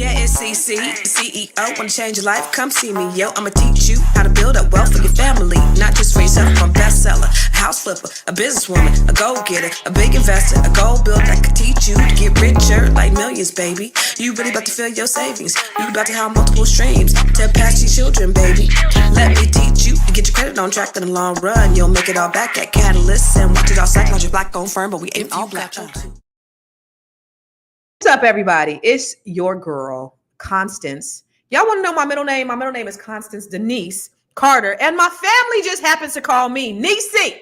Yeah, it's CC, CEO. Wanna change your life? Come see me, yo. I'ma teach you how to build up wealth for your family, not just for yourself. I'm a bestseller, a house flipper, a businesswoman, a go-getter, a big investor, a gold builder that could teach you to get richer like millions, baby. You really about to fill your savings. You about to have multiple streams to pass your children, baby. Let me teach you to get your credit on track in the long run. You'll make it all back at Catalyst and watch it all psychology black-owned firm, but we ain't all black. What's up, everybody? It's your girl, Constance. Y'all want to know my middle name? My middle name is Constance Denise Carter, and my family just happens to call me Niecy.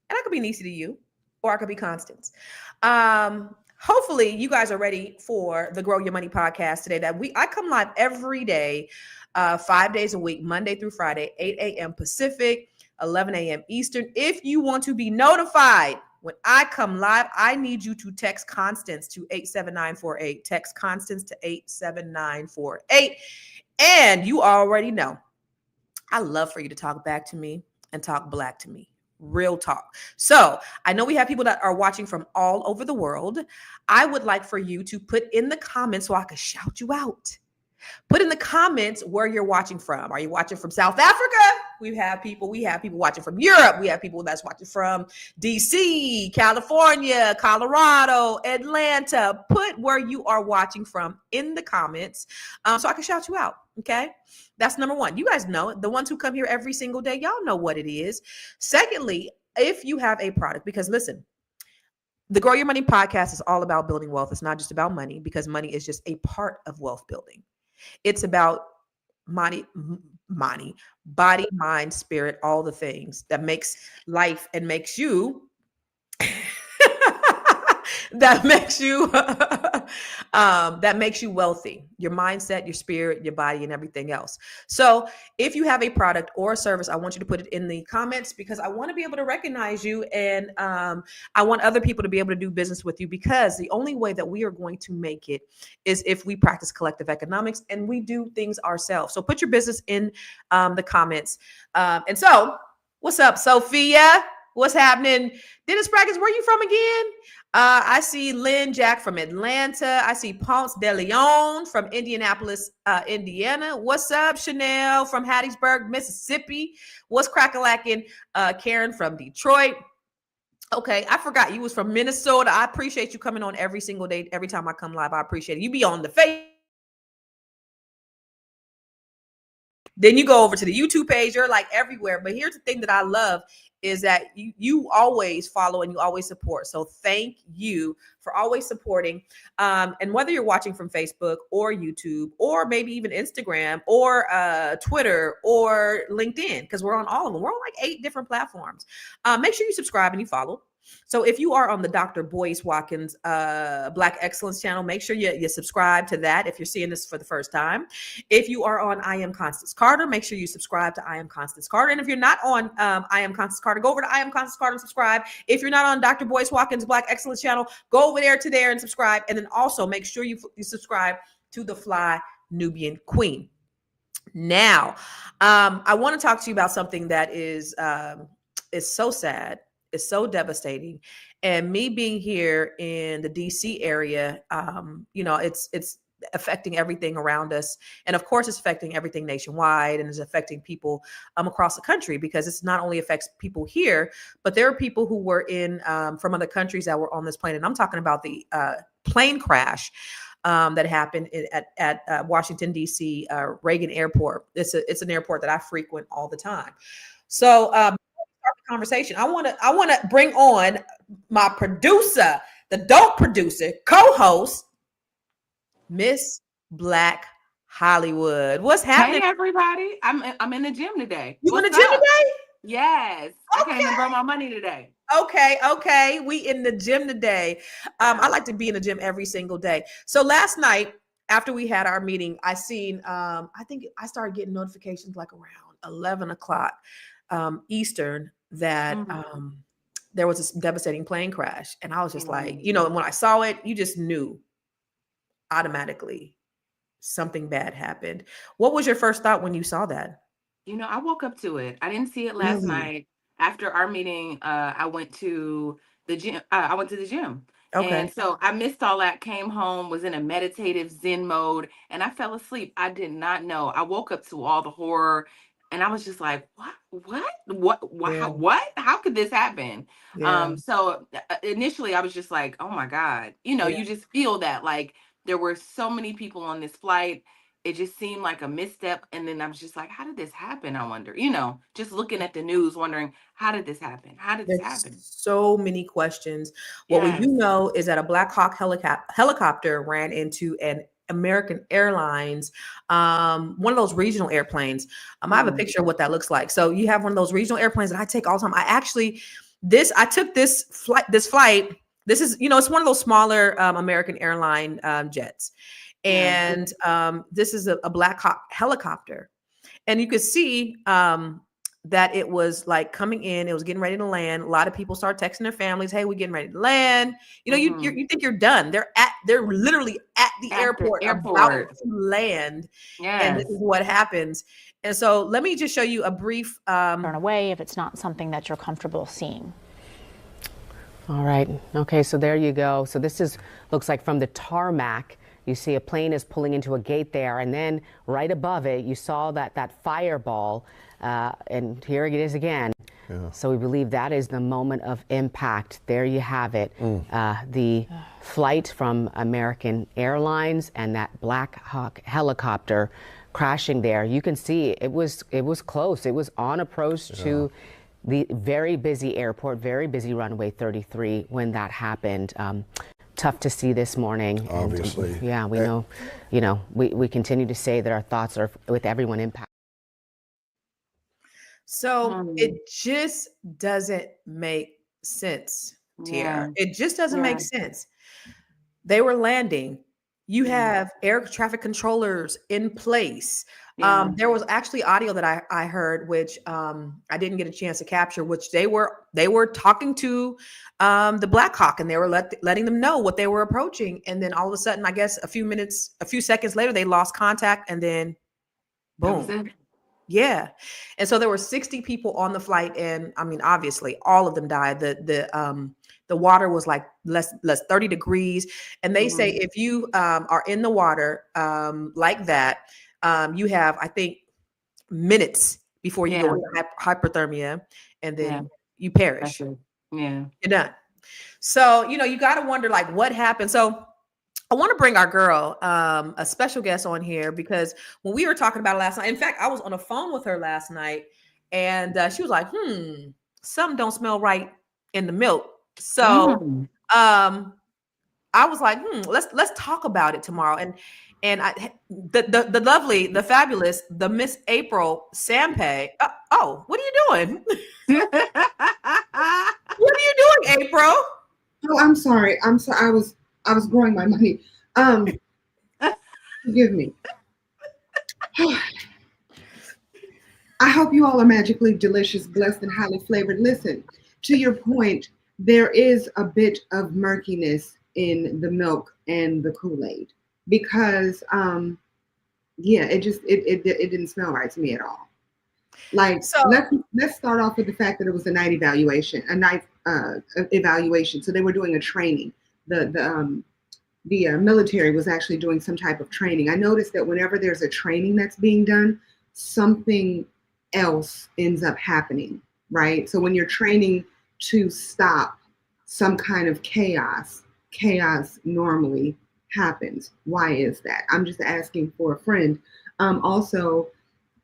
And I could be Niecy to you, or I could be Constance. Hopefully, you guys are ready for the Grow Your Money podcast today. I come live every day, 5 days a week, Monday through Friday, 8 a.m. Pacific, 11 a.m. Eastern. If you want to be notified when I come live, I need you to text Constance to 87948. Text Constance to 87948. And you already know, I love for you to talk back to me and talk black to me. Real talk. So I know we have people that are watching from all over the world. I would like for you to put in the comments so I can shout you out. Put in the comments where you're watching from. Are you watching from South Africa? We have people watching from Europe. We have people that's watching from DC, California, Colorado, Atlanta. Put where you are watching from in the comments so I can shout you out. Okay. That's number one. You guys know it. The ones who come here every single day, y'all know what it is. Secondly, if you have a product, because listen, the Grow Your Money podcast is all about building wealth. It's not just about money, because money is just a part of wealth building. It's about body, mind, spirit, all the things that makes life and makes you that makes you wealthy. Your mindset, your spirit, your body, and everything else. So if you have a product or a service, I want you to put it in the comments, because I want to be able to recognize you, and I want other people to be able to do business with you, because the only way that we are going to make it is if we practice collective economics and we do things ourselves. So put your business in the comments. And so, what's up, Sophia? What's happening? Dennis Brackets, where you from again? I see Lynn Jack from Atlanta. I see Ponce de Leon from Indianapolis, Indiana. What's up, Chanel from Hattiesburg, Mississippi? What's crack-a-lacking? Karen from Detroit. Okay, I forgot you was from Minnesota. I appreciate you coming on every single day. Every time I come live, I appreciate it. You be on the face. Then you go over to the YouTube page. You're like everywhere. But here's the thing that I love is that you always follow and you always support. So thank you for always supporting. And whether you're watching from Facebook or YouTube or maybe even Instagram or Twitter or LinkedIn, because we're on all of them. We're on like 8 different platforms. Make sure you subscribe and you follow. So if you are on the Dr. Boyce Watkins Black Excellence channel, make sure you subscribe to that if you're seeing this for the first time. If you are on I Am Constance Carter, make sure you subscribe to I Am Constance Carter. And if you're not on I Am Constance Carter, go over to I Am Constance Carter and subscribe. If you're not on Dr. Boyce Watkins Black Excellence channel, go over there and subscribe. And then also make sure you subscribe to the Fly Nubian Queen. Now, I want to talk to you about something that is so sad. It's so devastating. And me being here in the DC area, it's affecting everything around us. And of course, it's affecting everything nationwide, and it's affecting people across the country, because it's not only affects people here, but there are people who were in from other countries that were on this plane. And I'm talking about the plane crash that happened at Washington, D.C. Reagan Airport. It's an airport that I frequent all the time. So conversation, I want to bring on my producer, the dope producer, co-host, Miss Black Hollywood. What's happening? Hey everybody, I'm in the gym today. You in the gym today? Yes. Okay. I came and brought my money today. Okay. We in the gym today. I like to be in the gym every single day. So last night, after we had our meeting, I seen I think I started getting notifications like around 11 o'clock Eastern that there was this devastating plane crash. And I was just like, when I saw it, you just knew automatically something bad happened. What was your first thought when you saw that? I woke up to it. I didn't see it last night. After our meeting, I went to the gym. Okay. And so I missed all that, came home, was in a meditative Zen mode, and I fell asleep. I did not know. I woke up to all the horror, and I was just like, Yeah. what? How could this happen? Yeah. So initially I was just like, oh my God. Yeah. You just feel that like there were so many people on this flight. It just seemed like a misstep. And then I was just like, how did this happen? I wonder, just looking at the news, wondering, how did this happen? How did this There's happen? so many questions. What we do Yes. know is that a Black Hawk helicopter ran into an American Airlines, one of those regional airplanes. I have a Mm. picture of what that looks like. So you have one of those regional airplanes that I take all the time. I took this flight. This is, it's one of those smaller American airline jets, Yeah. and this is a Black Hawk helicopter, and you could see that it was like coming in, it was getting ready to land. A lot of people start texting their families, "Hey, we're getting ready to land." Mhm. You think you're done. They're literally at the At the airport about airport. to land, and this is Yes. what happens. And so let me just show you a brief Turn away if it's not something that you're comfortable seeing. All right. Okay, so there you go. So looks like from the tarmac, you see a plane is pulling into a gate there, and then right above it, you saw that fireball, and here it is again. Yeah. So we believe that is the moment of impact. There you have it. The flight from American Airlines and that Black Hawk helicopter crashing there. You can see it was close. It was on approach to the very busy airport, very busy runway 33 when that happened. Tough to see this morning. Obviously. And, yeah, we know, we continue to say that our thoughts are with everyone impacted. So it just doesn't make sense, Tiara. Yeah. It just doesn't make Yeah. sense. They were landing. You have air traffic controllers in place. Yeah. There was actually audio that I heard, which I didn't get a chance to capture, which they were talking to the Black Hawk, and they were letting them know what they were approaching. And then all of a sudden, I guess a few seconds later, they lost contact, and then That was boom. it. Yeah. And so there were 60 people on the flight, and I mean, obviously all of them died. The water was like less 30 degrees. And they say Mhm. if you are in the water like that, you have, I think, minutes before you go Yeah. into hypothermia, and Yeah. then you That's perish. it. Yeah. You're done. So, you got to wonder like what happened. So I want to bring our girl, a special guest on here, because when we were talking about it last night, in fact, I was on the phone with her last night, and she was like, something don't smell right in the milk. So Mm. I was like, let's talk about it tomorrow. And the lovely, the fabulous, the Miss April Sampe. Oh, what are you doing? What are you doing, April? Oh, I'm sorry. I'm sorry. I was growing my money. Forgive me. I hope you all are magically delicious, blessed, and highly flavored. Listen, to your point, there is a bit of murkiness in the milk and the Kool-Aid because, yeah, it didn't smell right to me at all. Like, So let's start off with the fact that it was a night evaluation, So they were doing a training. The military was actually doing some type of training. I noticed that whenever there's a training that's being done, something else ends up happening, right? So when you're training to stop some kind of chaos normally happens. Why is that? I'm just asking for a friend. Also,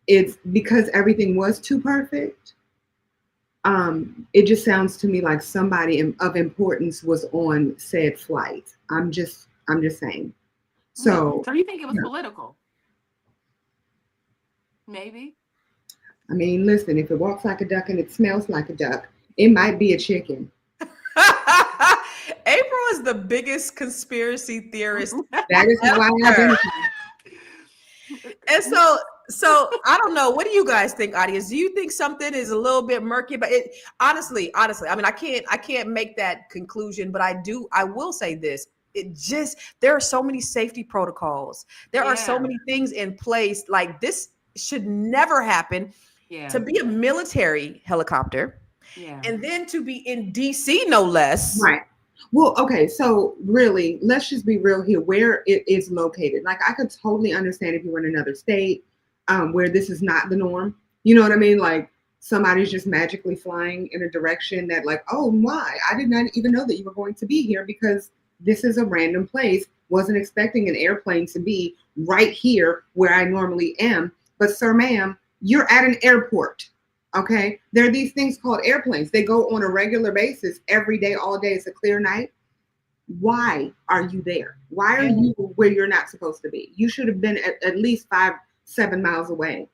it's because everything was too perfect. It just sounds to me like somebody of importance was on said flight. I'm just saying. So, So you think it was yeah. political? Maybe. I mean, listen, if it walks like a duck and it smells like a duck, it might be a chicken. April is the biggest conspiracy theorist. That is how I identify. And so I don't know. What do you guys think, audience? Do you think something is a little bit murky? But it honestly, I mean, I can't make that conclusion, but I will say this. There are so many safety protocols. There are so Yeah. many things in place. Like, this should never happen. Yeah. To be a military helicopter, Yeah. and then to be in DC, no less. Right. Well, okay, so really, let's just be real here. Where it is located, like I could totally understand if you were in another state, where this is not the norm. You know what I mean? Like somebody's just magically flying in a direction that, like, oh my, I did not even know that you were going to be here because this is a random place. Wasn't expecting an airplane to be right here where I normally am. But sir, ma'am, you're at an airport. Okay. There are these things called airplanes. They go on a regular basis every day, all day. It's a clear night. Why are you there? Why are you where you're not supposed to be? You should have been at least 5-7 miles away.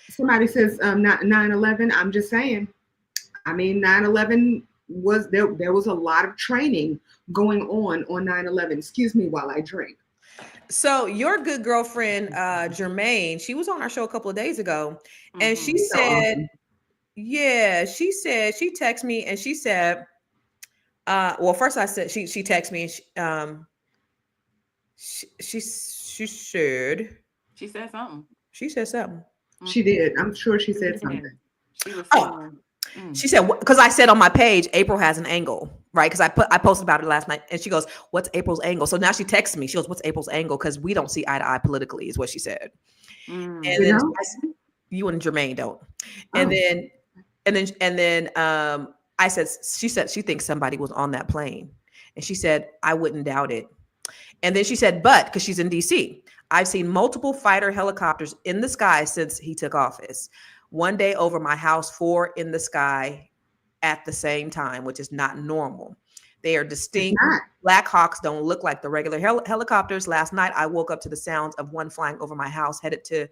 Somebody says not 9/11. I'm just saying. I mean, 9/11 was there. There was a lot of training going on 9/11. Excuse me while I drink. So your good girlfriend, Jermaine, she was on our show a couple of days ago, and she So said, awesome. yeah, she said she texted me and she said, well, first I said she texted me and she said She said something. she said something. She did. I'm sure she She said did. something. She was Oh, saying, she said because I said on my page April has an angle, right? Because I posted about it last night, and she goes, "What's April's angle?" So now she texts me. She goes, "What's April's angle?" Because we don't see eye to eye politically, is what she said. And You then know? you and Jermaine don't. And Oh, then I said, she said she thinks somebody was on that plane, and she said I wouldn't doubt it. And then she said, but because she's in DC, I've seen multiple fighter helicopters in the sky since he took office. One day over my house, 4 in the sky at the same time, which is not normal. They are it's distinct. not. Black Hawks don't look like the regular helicopters. Last night, I woke up to the sounds of one flying over my house, headed to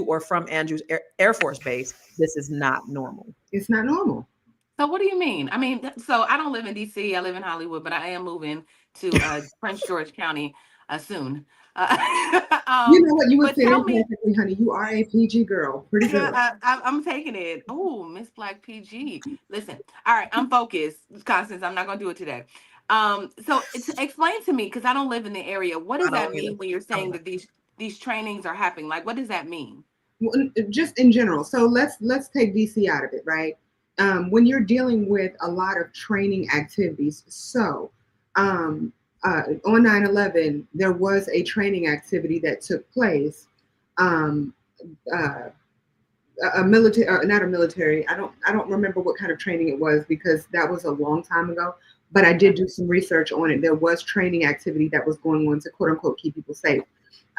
or from Andrews Air Force Base. This is not normal. It's not normal. so what do you mean? I mean, so I don't live in DC. I live in Hollywood, but I am moving to Prince George County soon. You know what? You would But fit tell in me, perfectly, honey. You are a PG girl. Pretty yeah, good. I'm taking it. Oh, Miss Black PG. Listen, all right, I'm focused, Constance. I'm not gonna do it today. So explain to me because I don't live in the area. What I does don't that either. mean when you're I don't saying know. that these trainings are happening? Like, what does that mean? Well, just in general. So let's take DC out of it, right? When you're dealing with a lot of training activities, so um, on 9/11, there was a training activity that took place. Um, uh, a military, not a military. I don't remember what kind of training it was because that was a long time ago. But I did do some research on it. There was training activity that was going on to quote unquote keep people safe.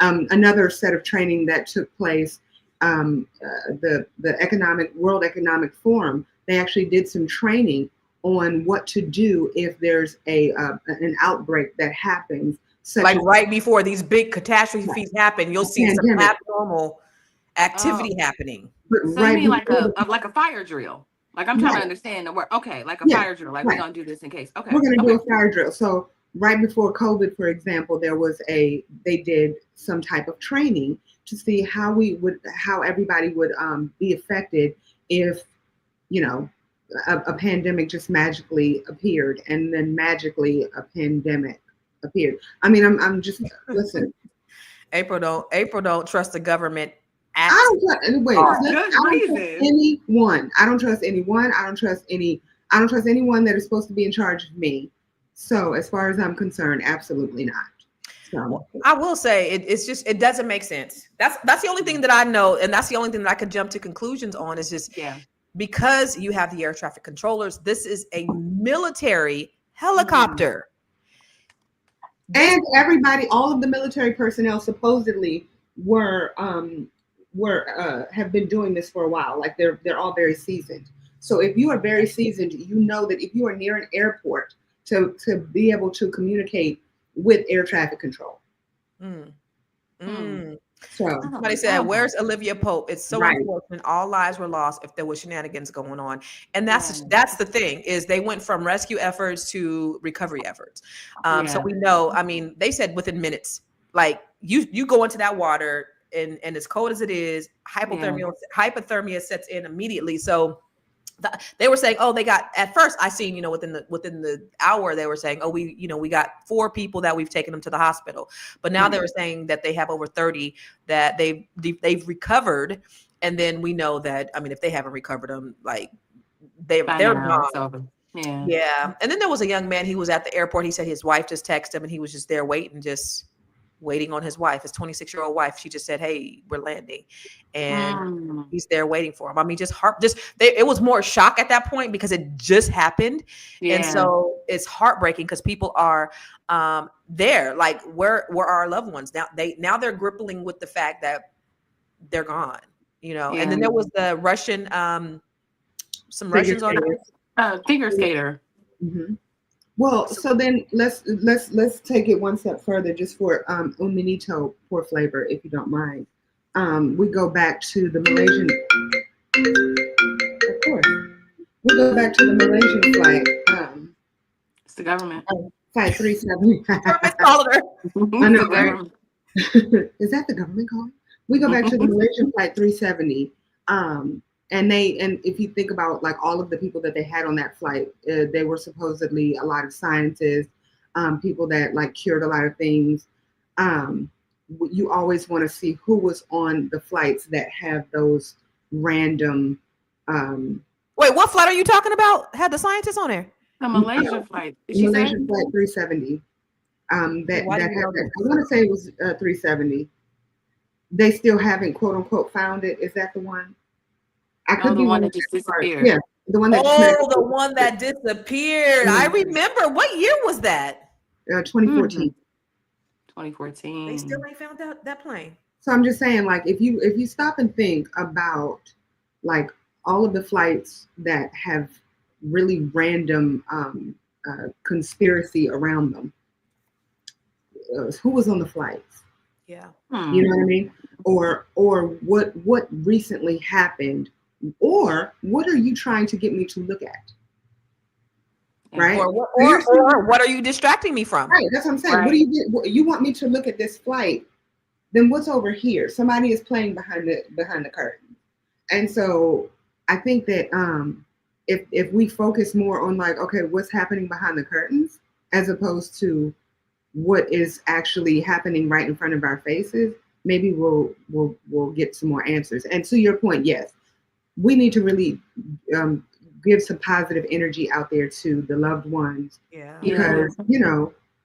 Another set of training that took place, the economic World Economic Forum. They actually did some training on what to do if there's an outbreak that happens, such Like as right before these big catastrophes happen, you'll a see some pandemic. abnormal Oh, activity happening. But so you right mean before the like a fire drill? Like I'm trying to right, understand the word. Okay, like a yeah, fire drill. Like we're right. gonna do this in case. We're Okay, going to do okay. a fire drill. So right before COVID, for example, they did some type of training to see how everybody would be affected if, you know, a pandemic just magically appeared and then magically a pandemic appeared. I mean, I'm just, listen, April don't trust the government I at don't trust, wait, For all. good I don't trust reason. anyone. I don't trust anyone. I don't trust anyone that is supposed to be in charge of me. So as far as I'm concerned, absolutely not. So Well, I will say it's just it doesn't make sense. That's the only thing that I know, and that's the only thing that I could jump to conclusions on is just Yeah. because you have the air traffic controllers. This is a military Mhm. helicopter. This and everybody, all of the military personnel supposedly were have been doing this for a while. Like they're all very seasoned. So if you are very seasoned, you know that if you are near an airport to be able to communicate with air traffic control. mm, Hmm. mm. So Oh, Somebody said, oh, "Where's Olivia Pope?" It's so right. unfortunate. All lives were lost if there was shenanigans going on, and yeah. that's the thing is they went from rescue efforts to recovery efforts. So Yeah. we know. I mean, they said within minutes. Like you go into that water and as cold as it is, Yeah. hypothermia sets in immediately. So they were saying, oh, they got at first I seen, within the hour they were saying, oh, we got 4 people that we've taken them to the hospital. But now they Right. were saying that they have over 30 that they've recovered. And then we know that, I mean, if they haven't recovered them, like By they're now it's gone. over. Yeah. Yeah. And then there was a young man, he was at the airport. He said his wife just texted him and he was just there waiting on his wife, his 26-year-old wife. She just said, "Hey, we're landing." And Mm. he's there waiting for him. I mean, it was more shock at that point because it just happened. And Yeah. so it's heartbreaking because people are there, like, where are our loved ones? Now they're grappling with the fact that they're gone, And then Yeah. there was the Russian, some Figure Russians on skater. there. Figure skater. Mm-hmm. Well, so then let's take it one step further, just for un minito for flavor, if you don't mind. We go back to the Malaysian, of course. We go back to the Malaysian flight, It's the government. flight 370. Government's calling her. I know, The right? government. Is that the government calling? We go back to the Malaysian flight 370. And if you think about like all of the people that they had on that flight, they were supposedly a lot of scientists, people that like cured a lot of things. You always want to see who was on the flights that have those random. Wait, what flight are you talking about? Had the scientists on there? The Malaysia flight. Did she say? Malaysian flight 370. Why do you know I want to say it was 370. They still haven't quote unquote found it. Is that the one? I No, could the be one wrong. that just disappeared. Yeah, the one that the one that disappeared. I Mhm. remember. What year was that? 2014. 2014. They still ain't found that plane. So I'm just saying, like, if you stop and think about like all of the flights that have really random conspiracy around them, who was on the flights? Yeah. You know what I mean? Or what recently happened, or what are you trying to get me to look at? Right? Or what are you distracting me from? Right. That's what I'm saying. Right. What do you want me to look at this flight? Then what's over here? Somebody is playing behind the curtain. And so I think that if we focus more on like, okay, what's happening behind the curtains, as opposed to what is actually happening right in front of our faces, maybe we'll get some more answers. And to your point, yes, we need to really give some positive energy out there to the loved ones. Yeah. Because,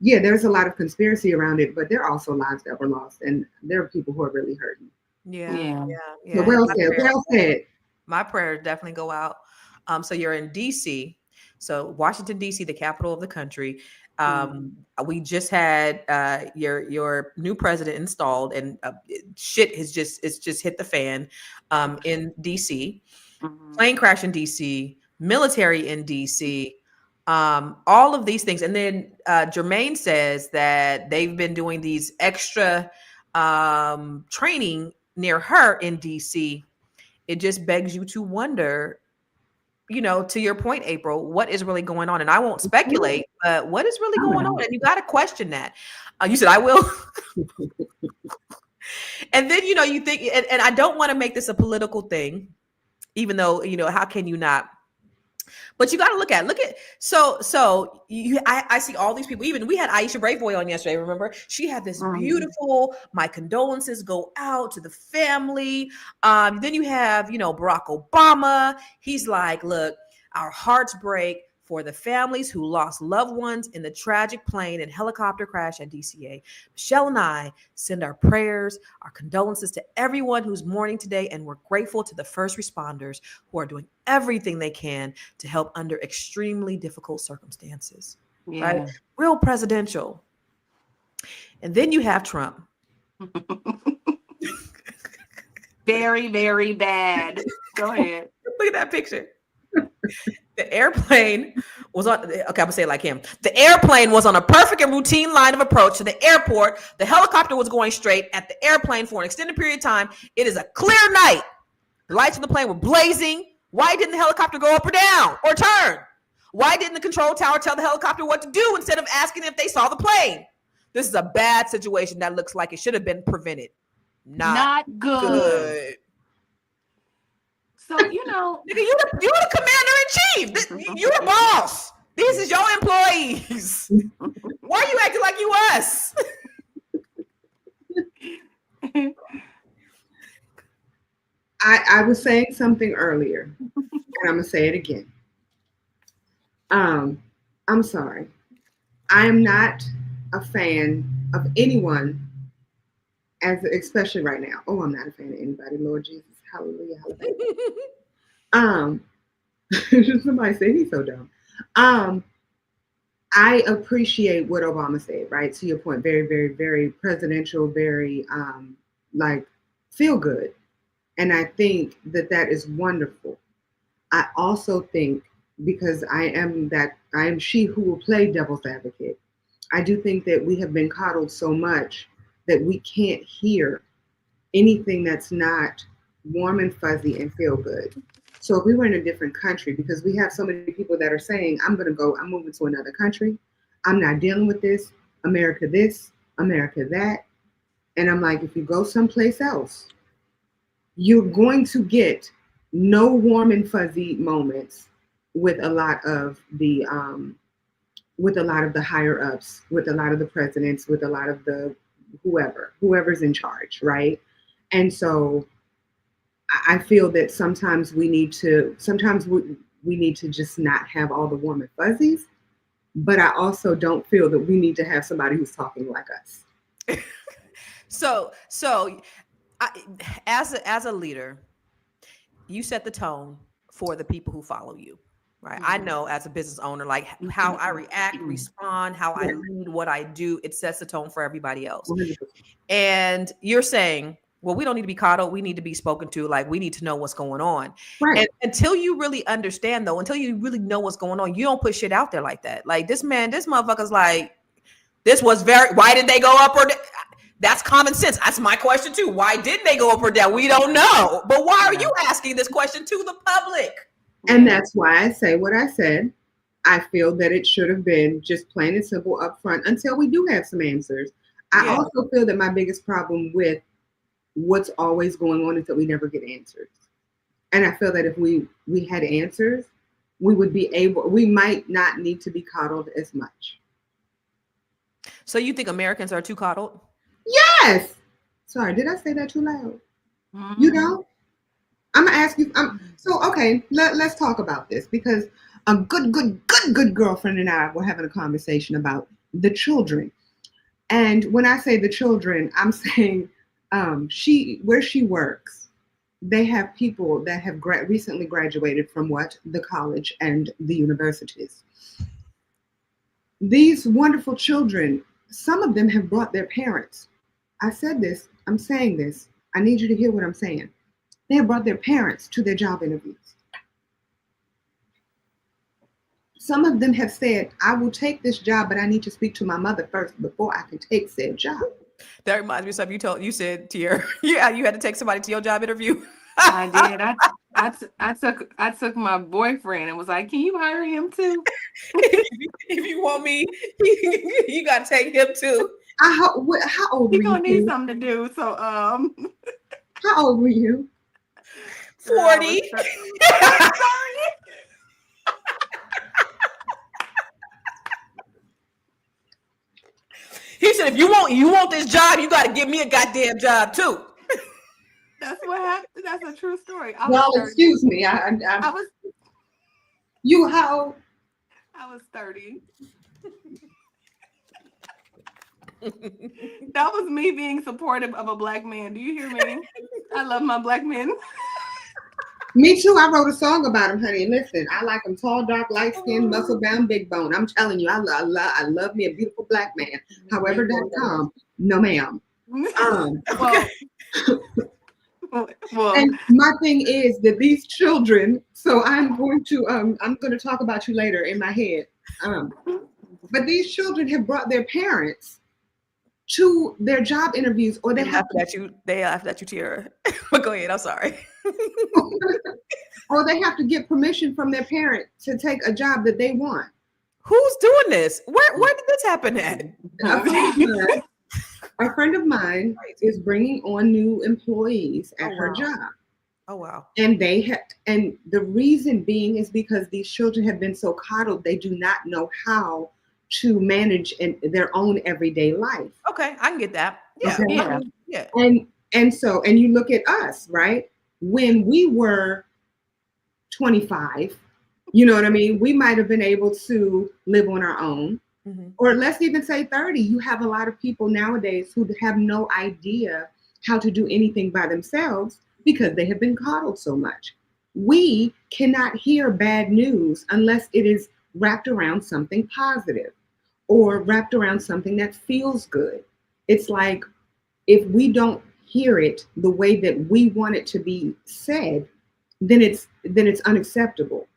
there's a lot of conspiracy around it, but there are also lives that were lost, and there are people who are really hurting. Yeah. So well said. My prayers definitely go out. So you're in DC. So Washington, DC, the capital of the country. We just had your new president installed, and shit it's just hit the fan in DC. Plane crash in DC, military in DC, all of these things. And then Jermaine says that they've been doing these extra training near her in DC. It just begs you to wonder, to your point, April, what is really going on? And I won't speculate, but what is really going on? And you got to question that. You said, I will. And then, you think, and I don't want to make this a political thing, even though, how can you not? But you got to look at so I see all these people. Even we had Aisha Braveboy on yesterday. Remember, she had this beautiful, my condolences go out to the family. Then you have, Barack Obama. He's like, look, our hearts break for the families who lost loved ones in the tragic plane and helicopter crash at DCA. Michelle and I send our prayers, our condolences to everyone who's mourning today, and we're grateful to the first responders who are doing everything they can to help under extremely difficult circumstances. Yeah. Right? Real presidential. And then you have Trump. Very, very bad. Go ahead. Look at that picture. The airplane was on, okay, I'm gonna say it like him. The airplane was on a perfect and routine line of approach to the airport. The helicopter was going straight at the airplane for an extended period of time. It is a clear night. The lights on the plane were blazing. Why didn't the helicopter go up or down or turn? Why didn't the control tower tell the helicopter what to do instead of asking if they saw the plane? This is a bad situation that looks like it should have been prevented. Not good. So, nigga, you the commander in chief. You the boss. These is your employees. Why are you acting like you us? I was saying something earlier, and I'm gonna say it again. I'm sorry. I am not a fan of anyone, as especially right now. Oh, I'm not a fan of anybody. Lord Jesus, hallelujah, hallelujah. Um, somebody said he's so dumb. I appreciate what Obama said, right? To your point, very, very, very presidential, very like feel good. And I think that that is wonderful. I also think, because I am she who will play devil's advocate. I do think that we have been coddled so much that we can't hear anything that's not warm and fuzzy and feel good. So if we were in a different country, because we have so many people that are saying, I'm moving to another country. I'm not dealing with this, America that. And I'm like, if you go someplace else, you're going to get no warm and fuzzy moments with a lot of the higher ups, with a lot of the presidents, with a lot of the whoever's in charge, right? And so I feel that sometimes we need to just not have all the warm and fuzzies, but I also don't feel that we need to have somebody who's talking like us. So as a leader, you set the tone for the people who follow you, right? I know as a business owner, like how I react, respond, how I lead, what I do, it sets the tone for everybody else. 100%. And you're saying, well, we don't need to be coddled. We need to be spoken to. Like, we need to know what's going on. Right. And until you really understand, though, until you really know what's going on, you don't put shit out there like that. Like, this motherfucker's like, why did they go up or that's common sense. That's my question too. Why didn't they go up or down? We don't know. But why are you asking this question to the public? And that's why I say what I said. I feel that it should have been just plain and simple up front until we do have some answers. I also feel that my biggest problem with what's always going on is that we never get answers. And I feel that if we had answers, we might not need to be coddled as much. So you think Americans are too coddled? Yes. Sorry, did I say that too loud? You know? I'm gonna ask you. So okay, let's talk about this, because a good girlfriend and I were having a conversation about the children. And when I say the children, I'm saying where she works, they have people that have recently graduated from the college and the universities. These wonderful children, some of them have brought their parents. I said this, I'm saying this. I need you to hear what I'm saying. They have brought their parents to their job interviews. Some of them have said, I will take this job, but I need to speak to my mother first before I can take said job. That reminds me of something you said, Tier. Yeah, you had to take somebody to your job interview. I did. I took my boyfriend and was like, can you hire him too? If you want me, you got to take him too. How old were you? You're going to need something to do. So, how old were you? 40. He said, if you want this job, you got to give me a goddamn job too. That's what happened. That's a true story. Excuse me. You how old? I was 30. That was me being supportive of a black man. Do you hear me? I love my black men. Me too. I wrote a song about him, honey. Listen, I like him tall, dark, light skinned, muscle bound, big bone. I'm telling you, I love me a beautiful black man. However.com. No, ma'am. Well, and my thing is that these children, so I'm going to talk about you later in my head. But these children have brought their parents to their job interviews, or they laughed at you, Tiara. But go ahead, I'm sorry. Or they have to get permission from their parent to take a job that they want. Who's doing this? Where did this happen at? A friend of mine is bringing on new employees at her job. Oh wow! And and the reason being is because these children have been so coddled, they do not know how to manage in their own everyday life. Okay, I can get that. Yeah, okay? Yeah. And you look at us, right? When we were 25, You know what I mean? We might have been able to live on our own. Mm-hmm. Or let's even say 30. You have a lot of people nowadays who have no idea how to do anything by themselves because they have been coddled so much. We cannot hear bad news unless it is wrapped around something positive or wrapped around something that feels good. It's like if we don't hear it the way that we want it to be said, then it's unacceptable.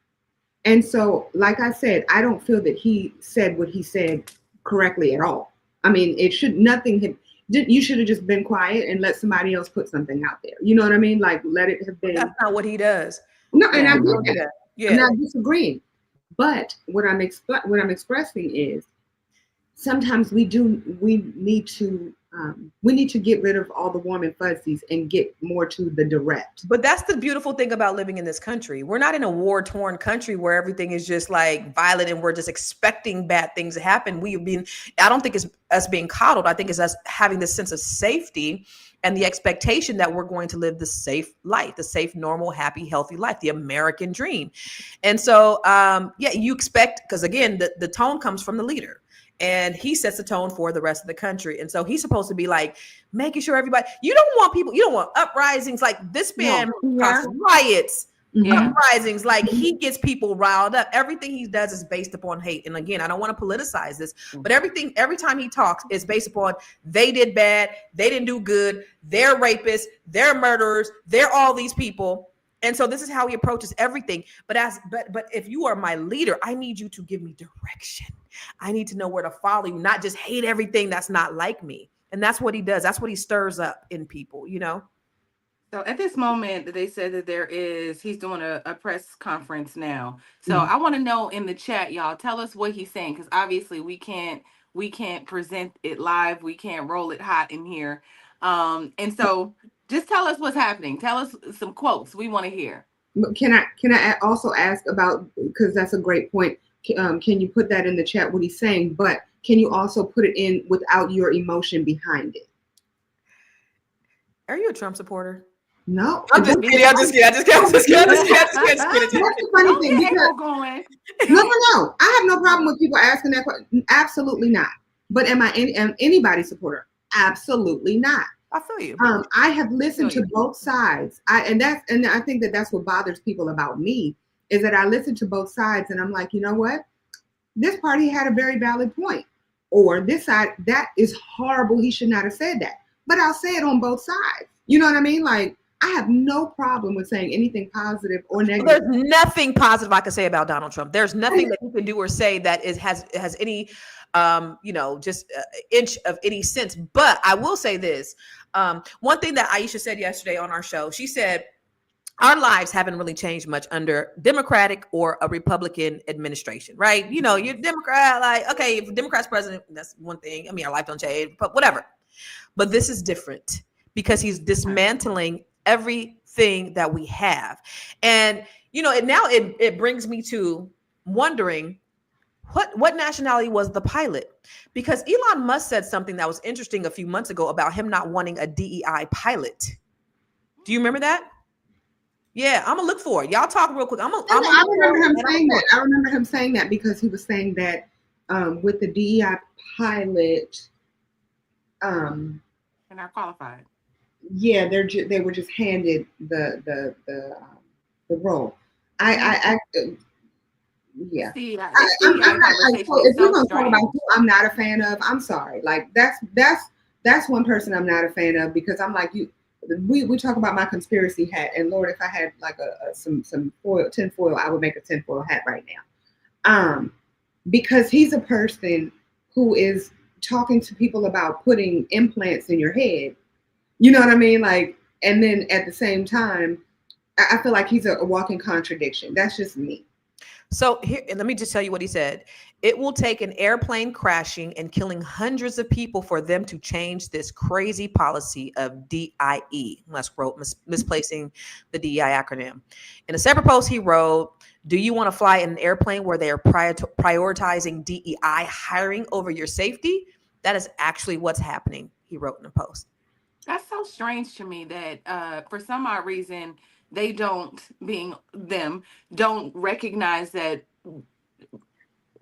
And so, like I said, I don't feel that he said what he said correctly at all. I mean, it should nothing have. You should have just been quiet and let somebody else put something out there. You know what I mean? Like let it have That's been. not what he does. No, and Yeah, I He get don't do that. that. I'm Yeah. not disagreeing. But what I'm expressing is sometimes we need to get rid of all the warm and fuzzies and get more to the direct. But that's the beautiful thing about living in this country. We're not in a war-torn country where everything is just like violent and we're just expecting bad things to happen. I don't think it's us being coddled. I think it's us having this sense of safety and the expectation that we're going to live the safe life, the safe, normal, happy, healthy life, the American dream. And so, yeah, you expect, because again, the tone comes from the leader. And he sets the tone for the rest of the country. And so he's supposed to be like making sure everybody, you don't want uprisings like this man Yeah. causes riots, Yeah. uprisings, like he gets people riled up. Everything he does is based upon hate. And again, I don't want to politicize this, but every time he talks is based upon they did bad, they didn't do good, they're rapists, they're murderers, they're all these people. And so this is how he approaches everything. But if you are my leader, I need you to give me direction. I need to know where to follow you, not just hate everything that's not like me. And that's what he does. That's what he stirs up in people, you know? So at this moment, they said that he's doing a press conference now. So Mhm. I want to know in the chat, y'all, tell us what he's saying, because obviously we can't present it live. We can't roll it hot in here. And so just tell us what's happening. Tell us some quotes we want to hear. Can I also ask about, because that's a great point. Can you put that in the chat what he's saying? But can you also put it in without your emotion behind it? Are you a Trump supporter? No. I'm just kidding. I'm just kidding. That's the funny Don't thing get because April going. no. I have no problem with people asking that question. Absolutely not. But am anybody supporter? Absolutely not. I feel you. I have listened Feel to you. both sides. And I think that that's what bothers people about me is that I listen to both sides and I'm like, you know what? This party had a very valid point. Or this side, that is horrible. He should not have said that. But I'll say it on both sides. You know what I mean? Like, I have no problem with saying anything positive or negative. There's nothing positive I can say about Donald Trump. There's nothing that you can do or say that has any, just inch of any sense. But I will say this. One thing that Aisha said yesterday on our show, she said, our lives haven't really changed much under Democratic or a Republican administration, right? You know, you're Democrat, like, okay, if a Democrat's president, that's one thing. I mean, our life don't change, but whatever. But this is different because he's dismantling everything that we have. And, it brings me to wondering what nationality was the pilot? Because Elon Musk said something that was interesting a few months ago about him not wanting a DEI pilot. Do you remember that? Yeah, I'm gonna look for it. Y'all talk real quick. I remember him saying that. I remember him saying that because he was saying that with the DEI pilot, They're not qualified. yeah, they were just handed the role. Yeah. See, I'm this DEI not, conversation so is if we're so gonna talk about strange. who I'm not a fan of, I'm sorry. Like that's one person I'm not a fan of because I'm like you. We talk about my conspiracy hat, and Lord, if I had like some tin foil, I would make a tin foil hat right now. Because he's a person who is talking to people about putting implants in your head. You know what I mean? Like, and then at the same time, I feel like he's a walking contradiction. That's just me. So here, let me just tell you what he said. It will take an airplane crashing and killing hundreds of people for them to change this crazy policy of DIE. Let's wrote misplacing the DEI acronym. In a separate post, he wrote, "Do you want to fly in an airplane where they are prioritizing DEI hiring over your safety? That is actually what's happening," he wrote in a post. That's so strange to me that for some odd reason they don't, being them, don't recognize that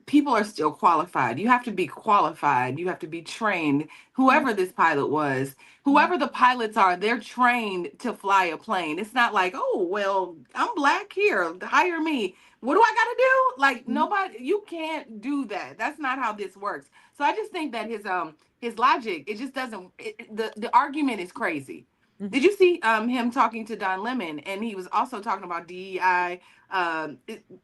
people are still qualified. You have to be qualified. You have to be trained. Whoever this pilot was, whoever the pilots are, they're trained to fly a plane. It's not like, oh, well, I'm black here, hire me. What do I got to do? Like nobody, you can't do that. That's not how this works. So I just think that his logic, it just doesn't. The argument is crazy. Did you see him talking to Don Lemon, and he was also talking about DEI,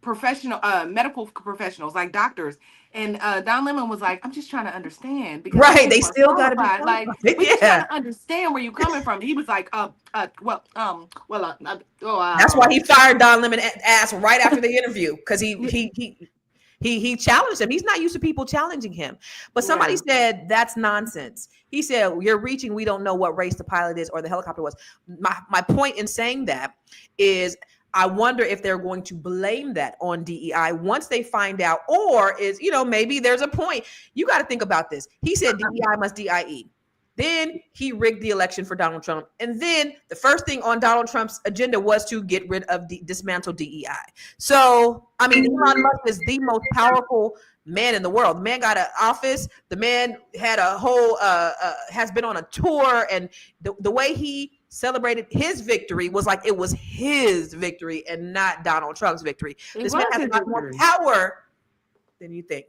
professional medical professionals like doctors, and Don Lemon was like, I'm just trying to understand because these Right. They people are still got to be qualified. Like qualified. we're just trying Yeah. to understand where you're coming from. He was like, That's why he fired Don Lemon ass right after the interview, because he challenged him. He's not used to people challenging him. But somebody Yeah. said that's nonsense. He said, you're reaching, we don't know what race the pilot is or the helicopter was. My point in saying that is, I wonder if they're going to blame that on DEI once they find out, or is, maybe there's a point. You got to think about this. He said DEI must DIE. Then he rigged the election for Donald Trump. And then the first thing on Donald Trump's agenda was to get rid of dismantle DEI. So, I mean, Elon Musk is the most powerful man in the world. The man got an office. The man had a whole, has been on a tour. And the way he celebrated his victory was like it was his victory and not Donald Trump's victory. This man has a lot more power than you think.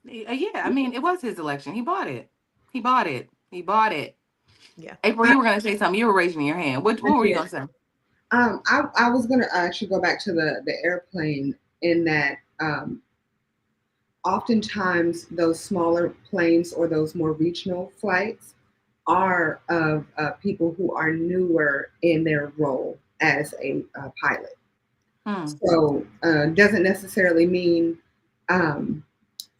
Yeah, I mean, it was his election. He bought it. He bought it. He bought it. Yeah. April, you were going to say something. You were raising your hand. What were you going to say? I was going to actually go back to the airplane, in that oftentimes those smaller planes or those more regional flights are of people who are newer in their role as a pilot. So doesn't necessarily mean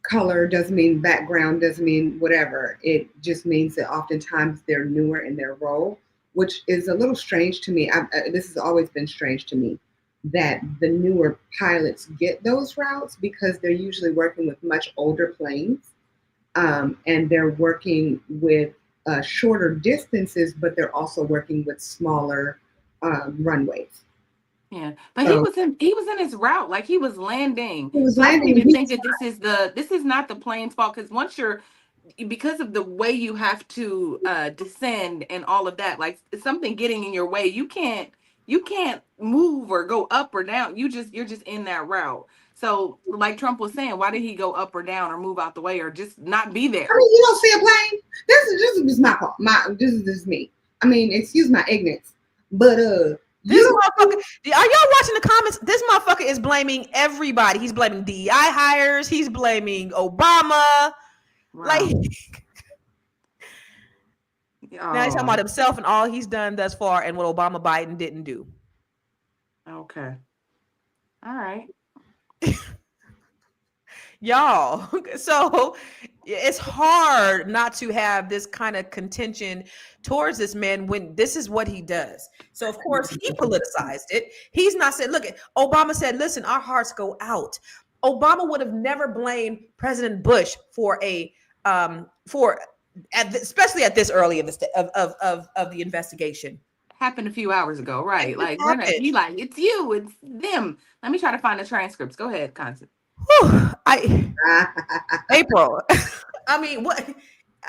color, doesn't mean background, doesn't mean whatever. It just means that oftentimes they're newer in their role, which is a little strange to me. This has always been strange to me, that the newer pilots get those routes, because they're usually working with much older planes, and they're working with shorter distances, but they're also working with smaller runways. Yeah, but he was in his route, like he was landing. He was So landing. I don't even think that this is not the plane's fault, because once because of the way you have to descend and all of that, like something getting in your way, you can't move or go up or down. You're just in that route. So like Trump was saying, why did he go up or down or move out the way or just not be there? I mean, you don't see a plane. This is just my fault. This is me. I mean, excuse my ignorance, but this motherfucker, are y'all watching the comments? This motherfucker is blaming everybody. He's blaming DEI hires. He's blaming Obama. Wow. Like, now he's talking about himself and all he's done thus far and what Obama Biden didn't do. Okay. All right. Y'all, so it's hard not to have this kind of contention towards this man when this is what he does. So of course he politicized it. He's not saying, look, Obama said, listen, our hearts go out. Obama would have never blamed President Bush for especially at this early of the investigation. Happened a few hours ago, right? Like he like, it's you, it's them. Let me try to find the transcripts. Go ahead, Constance. April. I mean, what?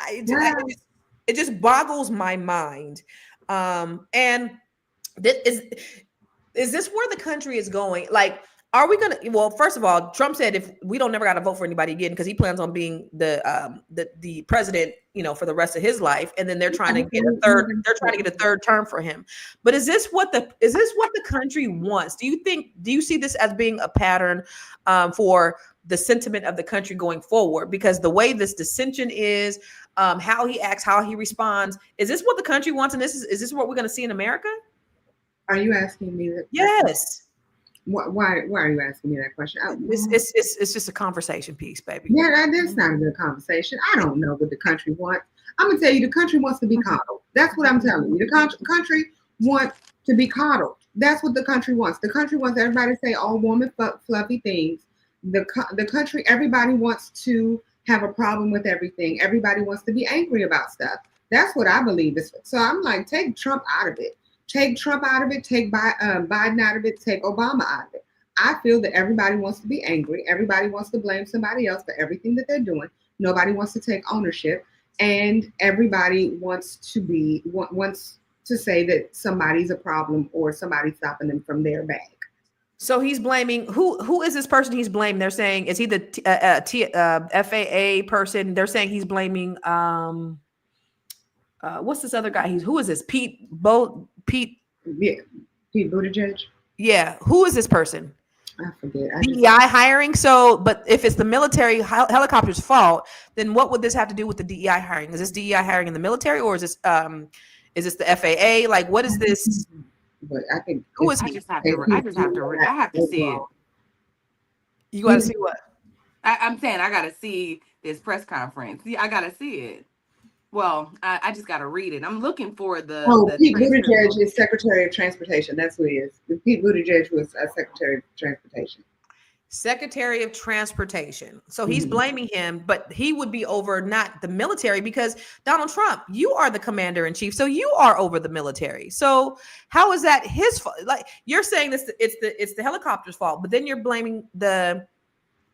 It just boggles my mind. And is this where the country is going? Like, are we gonna? Well, first of all, Trump said if we don't never got to vote for anybody again, because he plans on being the president, for the rest of his life. And then they're trying to get a third. They're trying to get a third term for him. But is this what the country wants? Do you see this as being a pattern for the sentiment of the country going forward? Because the way this dissension is, how he acts, how he responds, is this what the country wants? And is this what we're going to see in America? Are you asking me that? Yes. Why are you asking me that question? It's just a conversation piece, baby. Yeah, that's not a good conversation. I don't know what the country wants. I'm gonna tell you, the country wants to be coddled. That's what I'm telling you. The country wants to be coddled. That's what the country wants. The country wants everybody to say all warm and fluffy things. The country, everybody wants to have a problem with everything. Everybody wants to be angry about stuff. That's what I believe. So I'm like, take Trump out of it. Take Trump out of it, take Biden out of it, take Obama out of it. I feel that everybody wants to be angry. Everybody wants to blame somebody else for everything that they're doing. Nobody wants to take ownership, and everybody wants to say that somebody's a problem or somebody's stopping them from their bag. So he's blaming who is this person he's blaming? They're saying, is he the FAA person? They're saying he's blaming what's this other guy? Who is this? Pete Yeah, Pete Buttigieg. Yeah, who is this person? I forget. DEI hiring. So, but if it's the military helicopter's fault, then what would this have to do with the DEI hiring? Is this DEI hiring in the military, or is this the FAA? Like, what is this? But I think who is I he? just have to. I have to see it. You got to see what? I'm saying I got to see this press conference. I got to see it. Well, I just got to read it. I'm looking for the. Pete Buttigieg is Secretary of Transportation. That's who he is. Pete Buttigieg was Secretary of Transportation. Secretary of Transportation. So he's blaming him, but he would be over not the military, because Donald Trump, you are the commander in chief, so you are over the military. So how is that his fault? Like, you're saying this, it's the helicopter's fault, but then you're blaming the.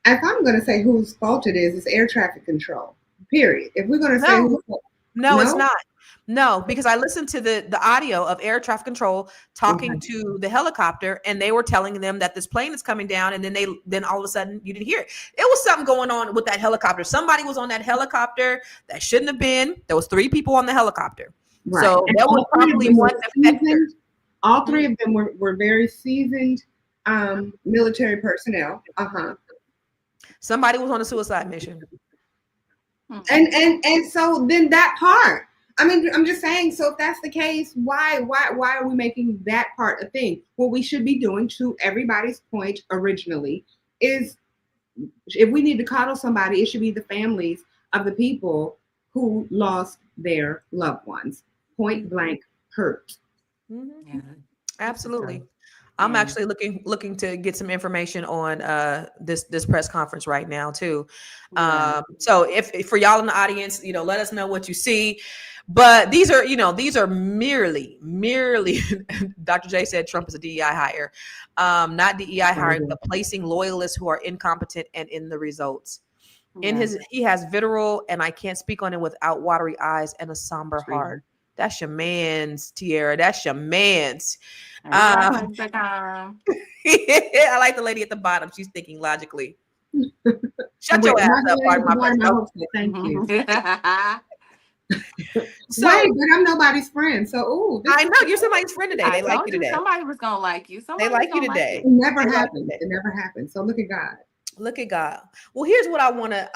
If I'm going to say whose fault it is, it's air traffic control. Period. If we're going to say whose fault, no, it's not. No, because I listened to the audio of air traffic control talking to the helicopter, and they were telling them that this plane is coming down, and then all of a sudden you didn't hear it. It was something going on with that helicopter. Somebody was on that helicopter that shouldn't have been. There was 3 people on the helicopter. Right. So and that was probably one defector. All 3 of them were very seasoned military personnel. Somebody was on a suicide mission. And so then that part. I mean, I'm just saying, so if that's the case, why are we making that part a thing? What we should be doing, to everybody's point originally, is if we need to coddle somebody, it should be the families of the people who lost their loved ones. Point blank hurt. Yeah, absolutely. I'm actually looking to get some information on this press conference right now too. So if for y'all in the audience, let us know what you see. But these are merely Dr. J said Trump is a DEI hire, not DEI hiring, but placing loyalists who are incompetent and in the results. He has vitriol, and I can't speak on it without watery eyes and a somber heart. That's your man's, Tierra. That's your man's. I like the lady at the bottom. She's thinking logically. Shut your ass up, Thank you. So, but I'm nobody's friend. So, I know you're somebody's friend today. They like you today. Somebody was gonna like you. They like you today. It never happened. It never happened. So look at God. Look at God. Well, here's what I want to.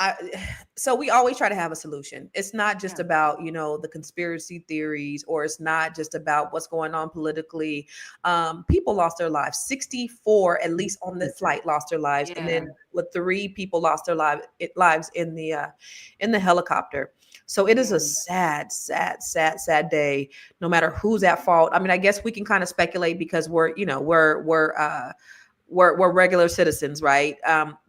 So we always try to have a solution. It's not just about the conspiracy theories, or it's not just about what's going on politically. People lost their lives. 64, at least on the flight, lost their lives, and then 3 people lost their lives in the helicopter. So it is a sad day, no matter who's at fault. I mean, I guess we can kind of speculate because we're regular citizens, right?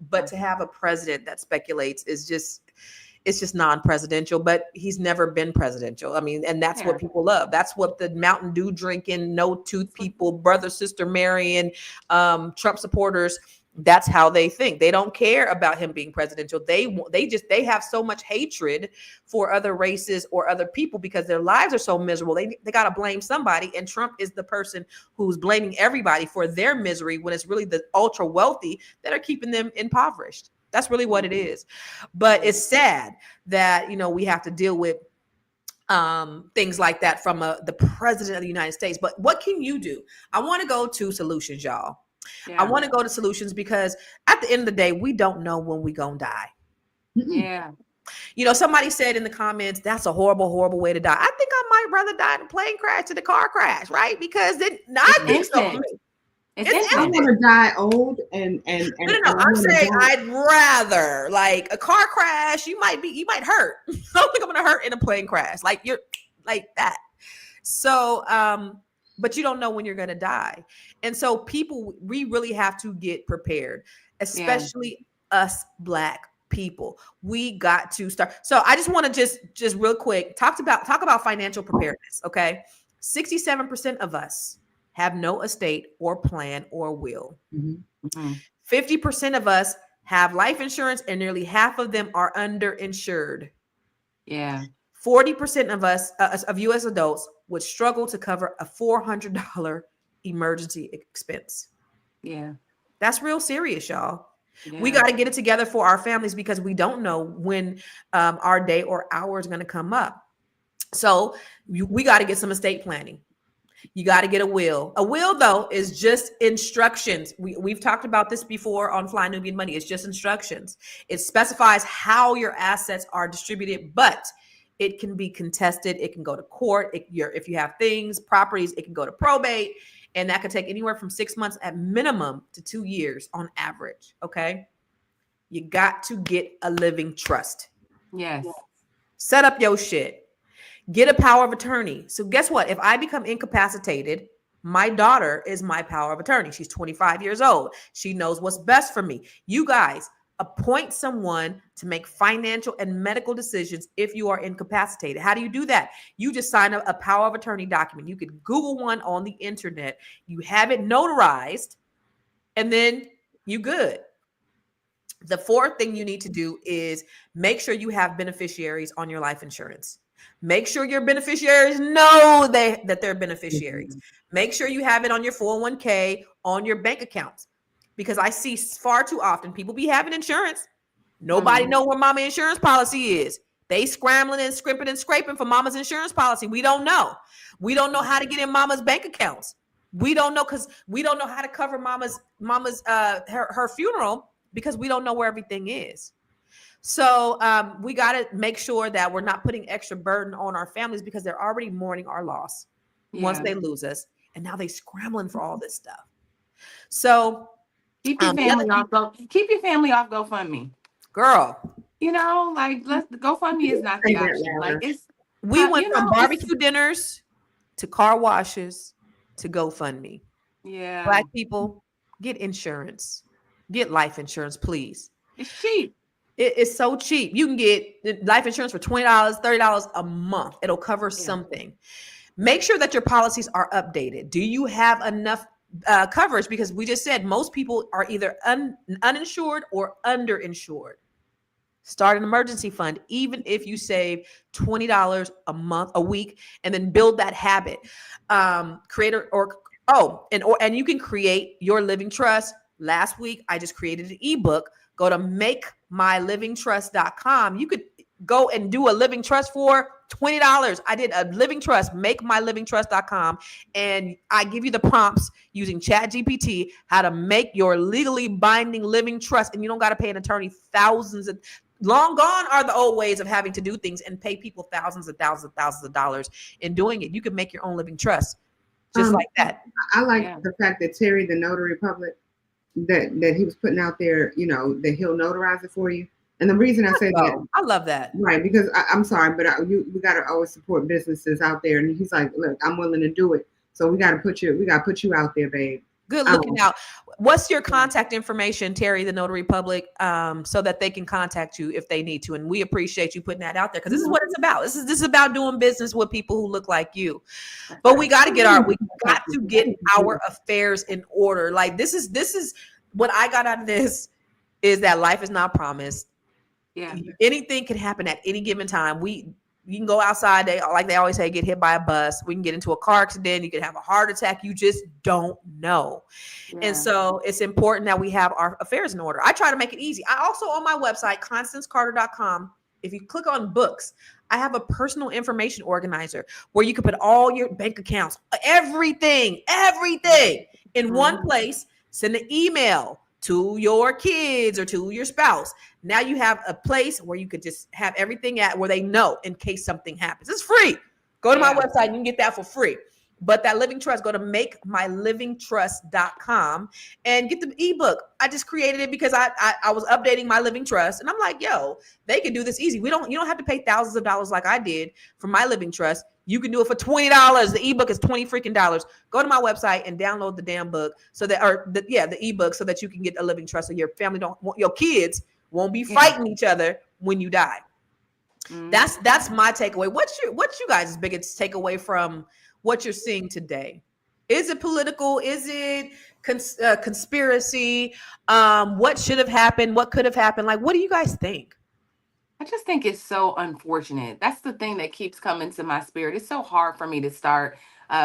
But to have a president that speculates it's just non-presidential, but he's never been presidential. I mean, and that's what people love. That's what the Mountain Dew drinking, no tooth people, brother, sister marrying, Trump supporters, that's how they think. They don't care about him being presidential. They have so much hatred for other races or other people because their lives are so miserable. They got to blame somebody. And Trump is the person who's blaming everybody for their misery when it's really the ultra wealthy that are keeping them impoverished. That's really what it is. But it's sad that, we have to deal with things like that from the president of the United States. But what can you do? I want to go to solutions, y'all. I want to go to solutions because at the end of the day, we don't know when we gonna die. Yeah. Somebody said in the comments, that's a horrible, horrible way to die. I think I might rather die in a plane crash than a car crash, right? Because then I think so. I want to die old and no. I'm saying I'd rather like a car crash. You might hurt. I don't think I'm gonna hurt in a plane crash. Like you're like that. So, but you don't know when you're going to die. And so we really have to get prepared, especially us Black people. We got to start. So I just want to just real quick talk about financial preparedness. Okay. 67% of us have no estate or plan or will. Mm-hmm. 50% of us have life insurance, and nearly half of them are underinsured. Yeah. 40% of us, of US adults, would struggle to cover a $400 emergency expense. Yeah. That's real serious, y'all. We Yeah. got to get it together for our families because we don't know when our day or hour is going to come up. So we got to get some estate planning. You got to get a will. A will, though, is just instructions. We've talked about this before on Fly Nubian Money. It's just instructions. It specifies how your assets are distributed, but it can be contested. It can go to court. If you have things, properties, it can go to probate. And that could take anywhere from 6 months at minimum to 2 years on average. Okay. You got to get a living trust. Yes. Set up your shit. Get a power of attorney. So guess what? If I become incapacitated, my daughter is my power of attorney. She's 25 years old. She knows what's best for me. You guys appoint someone to make financial and medical decisions if you are incapacitated. How do you do that? You just sign a power of attorney document. You could Google one on the internet. You have it notarized, and then you good. The fourth thing you need to do is make sure you have beneficiaries on your life insurance. Make sure your beneficiaries know that they're beneficiaries. Make sure you have it on your 401k, on your bank accounts. Because I see far too often people be having insurance. Nobody know where mama insurance policy is. They scrambling and scrimping and scraping for mama's insurance policy. We don't know. We don't know how to get in mama's bank accounts. We don't know because we don't know how to cover mama's her funeral because we don't know where everything is. So we got to make sure that we're not putting extra burden on our families because they're already mourning our loss once they lose us. And now they scrambling for all this stuff. So keep your family off GoFundMe. Girl. You know, like GoFundMe is not the option. Like we went from barbecue dinners to car washes to GoFundMe. Yeah. Black people, get insurance. Get life insurance, please. It's cheap. It's so cheap. You can get life insurance for $20, $30 a month. It'll cover something. Make sure that your policies are updated. Do you have enough coverage? Because we just said most people are either uninsured or underinsured. Start an emergency fund, even if you save $20 a week, and then build that habit. And you can create your living trust. Last week, I just created an ebook. Go to makemylivingtrust.com. You could go and do a living trust for $20. I did a living trust, makemylivingtrust.com. And I give you the prompts using ChatGPT, how to make your legally binding living trust. And you don't got to pay an attorney long gone are the old ways of having to do things and pay people thousands of dollars in doing it. You can make your own living trust just like that. I like the fact that Terry, the notary public, that he was putting out there, you know, that he'll notarize it for you. And the reason I say that, I love that. Right, because I'm sorry, but we got to always support businesses out there. And he's like, look, I'm willing to do it. So we got to put you out there, babe. Good looking out. What's your contact information, Terry, the Notary Public, so that they can contact you if they need to? And we appreciate you putting that out there because this is what it's about. This is about doing business with people who look like you. But we got to get our affairs in order. Like this is what I got out of this is that life is not promised. Yeah. Anything can happen at any given time. You can go outside, like they always say, get hit by a bus. We can get into a car accident. You can have a heart attack. You just don't know. Yeah. And so it's important that we have our affairs in order. I try to make it easy. I also, on my website, constancecarter.com, if you click on books, I have a personal information organizer where you can put all your bank accounts, everything in one place. Send an email to your kids or to your spouse. Now you have a place where you could just have everything at where they know in case something happens. It's free. Go to my website and you can get that for free. But that living trust, go to makemylivingtrust.com and get the ebook. I just created it because I was updating my living trust. And I'm like, yo, they can do this easy. You don't have to pay thousands of dollars like I did for my living trust. You can do it for $20. The ebook is $20 freaking dollars. Go to my website and download the damn book the ebook so that you can get a living trust so your family your kids won't be fighting each other when you die. Mm-hmm. That's my takeaway. What's you guys' biggest takeaway from what you're seeing today? Is it political? Is it conspiracy? What should have happened? What could have happened? Like, what do you guys think? I just think it's so unfortunate. That's the thing that keeps coming to my spirit. It's so hard for me to start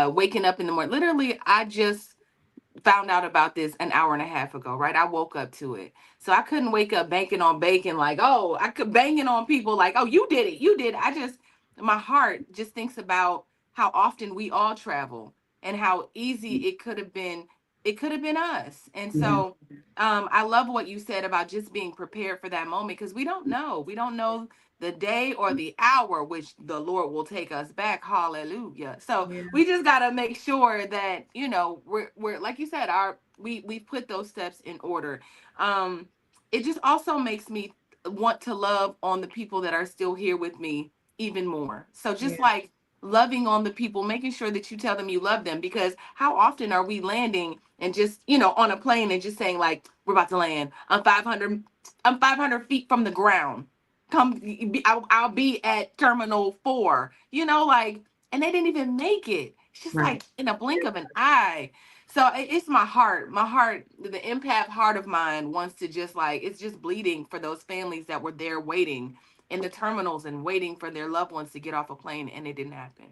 waking up in the morning. Literally, I just found out about this an hour and a half ago, right? I woke up to it. So I couldn't wake up banking on bacon like, oh, I could banging on people like, oh, you did it. You did it. I just, my heart just thinks about how often we all travel and how easy it could have been. It could have been us. And Yeah. so I love what you said about just being prepared for that moment, because we don't know. We don't know the day or the hour which the Lord will take us back. Hallelujah. So Yeah. we just gotta make sure that, you know, we're like you said, we put those steps in order. Um, it just also makes me want to love on the people that are still here with me even more. So Yeah. just like loving on the people, making sure that you tell them you love them, because how often are we landing and just, you know, on a plane and just saying like, we're about to land. I'm 500 feet from the ground. I'll be at terminal 4, you know, like, and they didn't even make it. It's just Right. like in a blink of an eye. So it's my heart, the empath heart of mine wants to just like, it's just bleeding for those families that were there waiting in the terminals and waiting for their loved ones to get off a plane, and it didn't happen.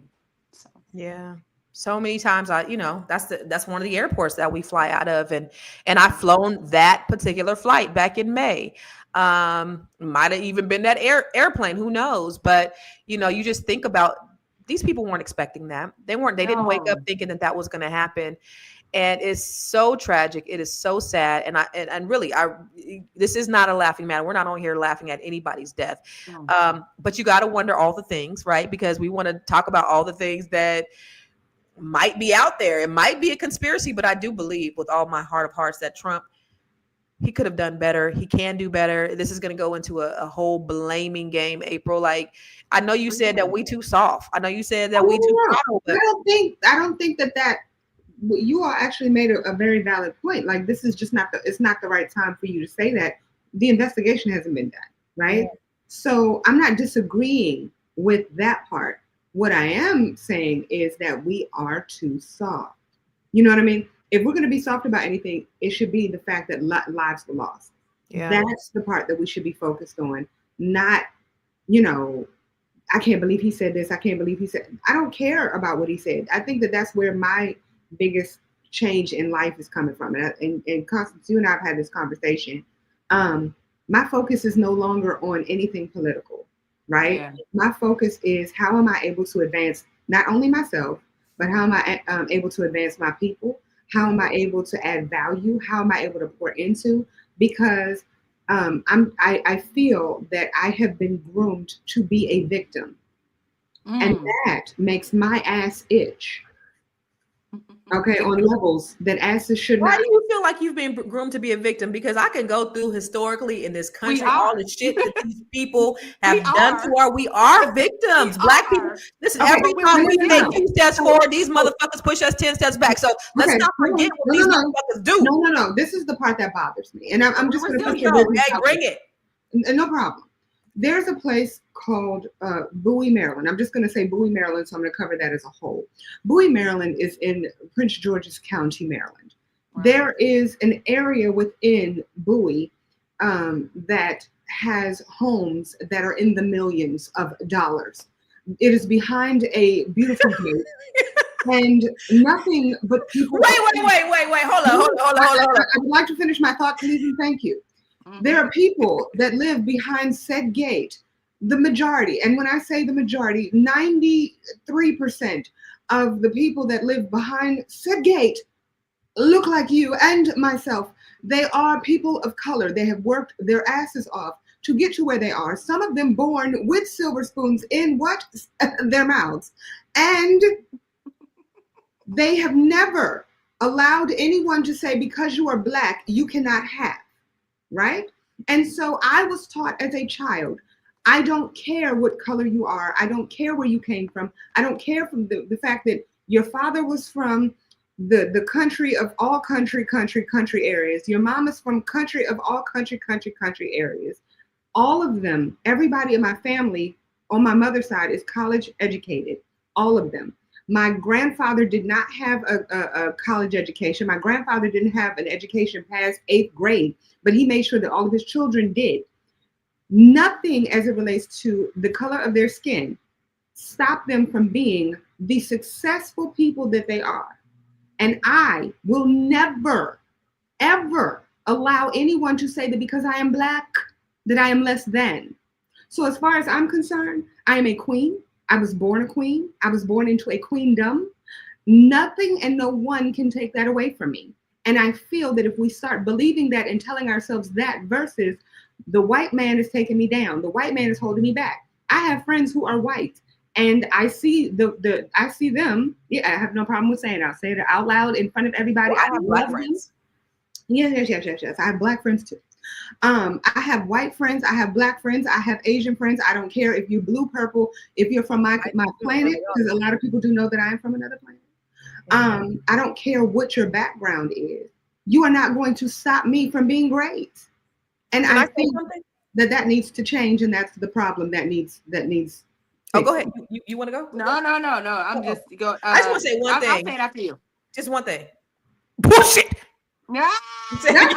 So Yeah. So many times that's one of the airports that we fly out of, and I've flown that particular flight back in May. Might have even been that airplane, who knows? But you just think about these people weren't expecting that. They didn't wake up no. thinking that that was going to happen. And it's so tragic. It is so sad. And really, this is not a laughing matter. We're not on here laughing at anybody's death. No. But you got to wonder all the things, right? Because we want to talk about all the things that might be out there. It might be a conspiracy, but I do believe with all my heart of hearts that Trump, he could have done better. He can do better. This is going to go into a whole blaming game, April. Like, I know you said that we too soft. I know you said that we too Oh, coddle, but I don't think that you all actually made a very valid point. Like, this is just it's not the right time for you to say that. The investigation hasn't been done, right? Yeah. So I'm not disagreeing with that part. What I am saying is that we are too soft. You know what I mean? If we're going to be soft about anything, it should be the fact that lives were lost. yeah. That's the part that we should be focused on, not, you know, I can't believe he said this. I can't believe he said. I don't care about what he said. I think that that's where my biggest change in life is coming from. And Constance, you and I have had this conversation. My focus is no longer on anything political, right? Yeah. My focus is how am I able to advance not only myself, but how am I able to advance my people? How am I able to add value? How am I able to pour into? Because I feel that I have been groomed to be a victim, and Mm. that makes my ass itch. Okay, on levels that asses should Why not. do you feel like you've been groomed to be a victim? Because I can go through historically in this We country all the are. shit that these people We have done are. to we are We victims. Black people, are. listen, Okay, every But we're time we take no. 2 resilient. steps forward, these motherfuckers push us 10 steps back. So let's Okay, not no, forget what no, these no, no, motherfuckers do. no. This is the part that bothers me, and I'm But just we're going to put Let's your resilient. go. business Hey, out bring there. it. No problem. There's a place called Bowie, Maryland. I'm just going to say Bowie, Maryland, so I'm going to cover that as a whole. Bowie, Maryland is in Prince George's County, Maryland. Right. There is an area within Bowie that has homes that are in the millions of dollars. It is behind a beautiful gate, and nothing but people. Wait. Hold on. I would like to finish my thought, please, and thank you. There are people that live behind said gate, the majority. And when I say the majority, 93% of the people that live behind said gate look like you and myself. They are people of color. They have worked their asses off to get to where they are. Some of them born with silver spoons in what? Their mouths. And they have never allowed anyone to say, because you are Black, you cannot have. Right? And so I was taught as a child, I don't care what color you are. I don't care where you came from. I don't care from the fact that your father was from the country of all country areas. Your mom is from country of all country areas. All of them, everybody in my family on my mother's side is college educated. All of them. My grandfather did not have a college education. My grandfather didn't have an education past 8th grade, but he made sure that all of his children did. Nothing as it relates to the color of their skin stopped them from being the successful people that they are. And I will never, ever allow anyone to say that because I am Black, that I am less than. So as far as I'm concerned, I am a queen. I was born a queen. I was born into a queendom. Nothing and no one can take that away from me. And I feel that if we start believing that and telling ourselves that versus the white man is taking me down, the white man is holding me back. I have friends who are white, and I see I see them. Yeah, I have no problem with saying it. I'll say it out loud in front of everybody. Well, I have Black friends. Yes. I have Black friends too. I have white friends. I have Black friends. I have Asian friends. I don't care if you're blue, purple, if you're from my planet, because a lot of people do know that I am from another planet. I don't care what your background is. You are not going to stop me from being great. And I think that needs to change, and that's the problem that needs. Oh, go ahead. You want to go? No. I'm just go. I just want to say one thing. I'll say it after you. Just one thing. Bullshit. Yeah. That's fine.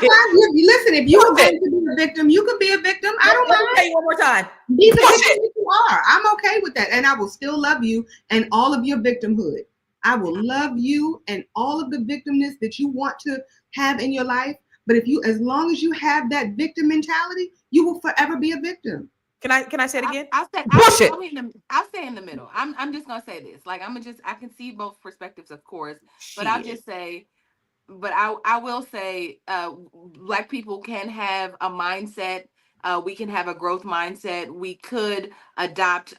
Listen, if you were going to be a victim, you could be a victim. I don't mind. Let me tell you one more time. Be the victim that you are. I'm okay with that, and I will still love you and all of your victimhood. I will love you and all of the victimness that you want to have in your life. But as long as you have that victim mentality, you will forever be a victim. Can I say it again? I'll say in the middle. I'm just gonna say this. Like I can see both perspectives, of course, but I'll just say. But I will say, Black people can have a mindset. We can have a growth mindset. We could adopt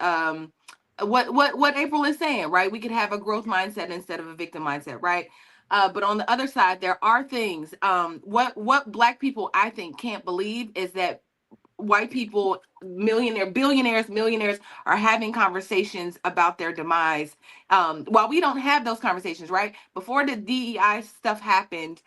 what April is saying, right? We could have a growth mindset instead of a victim mindset, right? But on the other side, there are things. What Black people I think can't believe is that white people, millionaires are having conversations about their demise, while we don't have those conversations, right? Before the DEI stuff happened,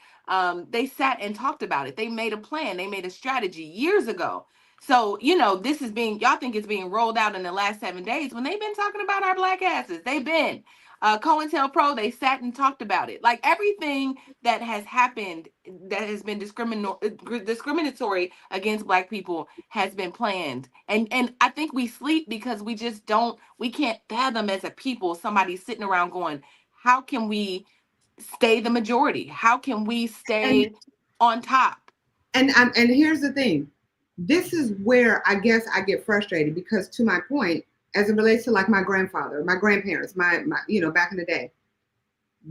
they sat and talked about it. They made a plan, they made a strategy years ago. So this is y'all think it's being rolled out in the last 7 days when they've been talking about our Black asses. They've been COINTELPRO, they sat and talked about it. Like everything that has happened that has been discriminatory against Black people has been planned. And I think we sleep because we can't fathom as a people somebody sitting around going, how can we stay the majority? How can we stay on top? And here's the thing. This is where I guess I get frustrated because, to my point, as it relates to like my grandfather, my grandparents, my back in the day,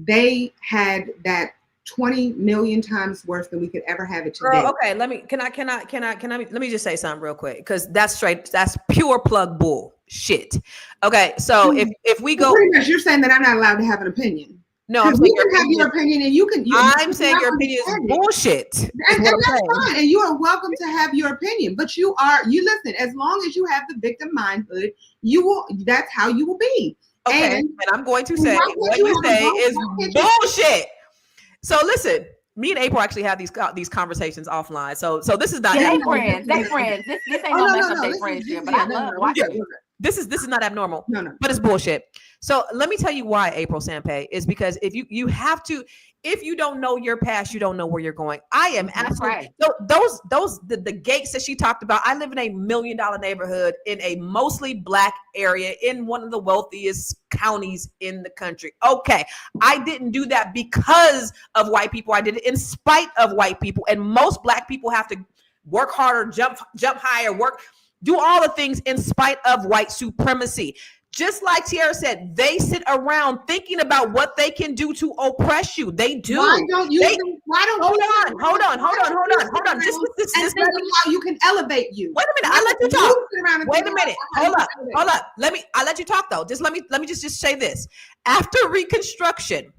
they had that 20 million times worse than we could ever have it today. Girl, okay, let me just say something real quick, because that's pure plug bull shit. Okay, so if we go, pretty much you're saying that I'm not allowed to have an opinion. No, I'm saying you can have your opinion, and you can. I'm saying your opinion is bullshit. And that's fine, and you are welcome to have your opinion. But you listen. As long as you have the victim mindhood, you will. That's how you will be. Okay, and I'm going to say what you say is bullshit. So listen, me and April actually have these conversations offline. So this is not they friends. This ain't gonna mess up their friendship. But I love watching it. This is not abnormal. No. But it's bullshit. So let me tell you why, April Sampe, is because if you have to, if you don't know your past, you don't know where you're going. I am absolutely right. The gates that she talked about. I live in $1 million neighborhood in a mostly Black area in one of the wealthiest counties in the country. Okay, I didn't do that because of white people. I did it in spite of white people, and most Black people have to work harder, jump higher, do all the things in spite of white supremacy. Just like Tiara said, they sit around thinking about what they can do to oppress you. They do. Why don't you? Hold on. This is how you can elevate you. Wait a minute. I'll let you talk. Wait a minute. Hold up. I'll let you talk though. Just let me just say this. After Reconstruction,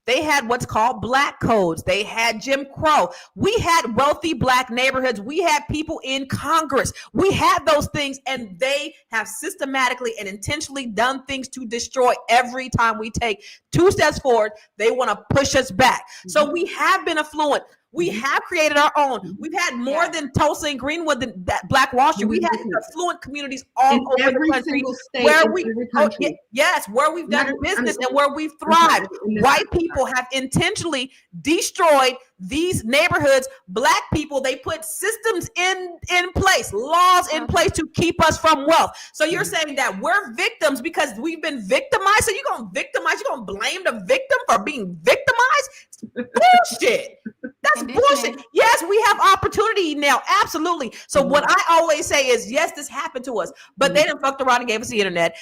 they had what's called Black codes. They had Jim Crow. We had wealthy Black neighborhoods. We had people in Congress. We had those things, and they have systematically and intentionally done things to destroy. Every time we take 2 steps forward, they want to push us back. So we have been affluent. We have created our own. We've had more than Tulsa and Greenwood than that Black Wall Street. We had affluent communities all in over every the country single state, where in we, every country. yes, where we've done business and where we've I'm sorry, thrived. White people have intentionally destroyed these neighborhoods. Black people, they put systems in place, laws in place to keep us from wealth. So you're saying that we're victims because we've been victimized. So you're gonna victimize, you're gonna blame the victim for being victimized? Bullshit. That's bullshit. Yes, we have opportunity now. Absolutely. So what I always say is, yes, this happened to us, but they done fucked around and gave us the internet.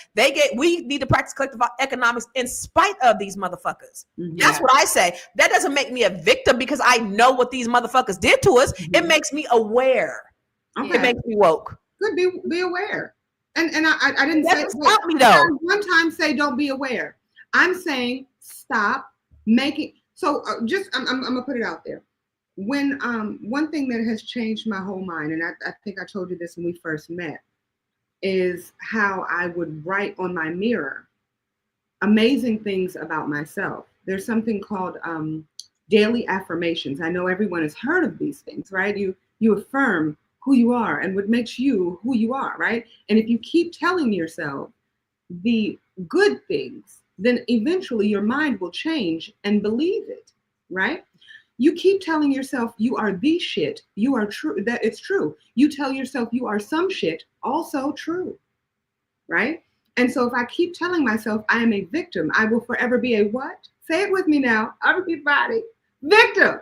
We need to practice collective economics in spite of these motherfuckers. That's what I say. That doesn't make me a victim because I know what these motherfuckers did to us. It makes me aware. Okay. It makes me woke. Good, be aware. And I didn't That say doesn't stop me though. one time say don't be aware. I'm saying stop making. So I'm gonna put it out there. When one thing that has changed my whole mind, and I think I told you this when we first met, is how I would write on my mirror amazing things about myself. There's something called daily affirmations. I know everyone has heard of these things, right? You affirm who you are and what makes you who you are, right? And if you keep telling yourself the good things, then eventually your mind will change and believe it, right? You keep telling yourself you are the shit, you are true, that it's true. You tell yourself you are some shit, also true, right? And so if I keep telling myself I am a victim, I will forever be a what? Say it with me now, everybody. Victim.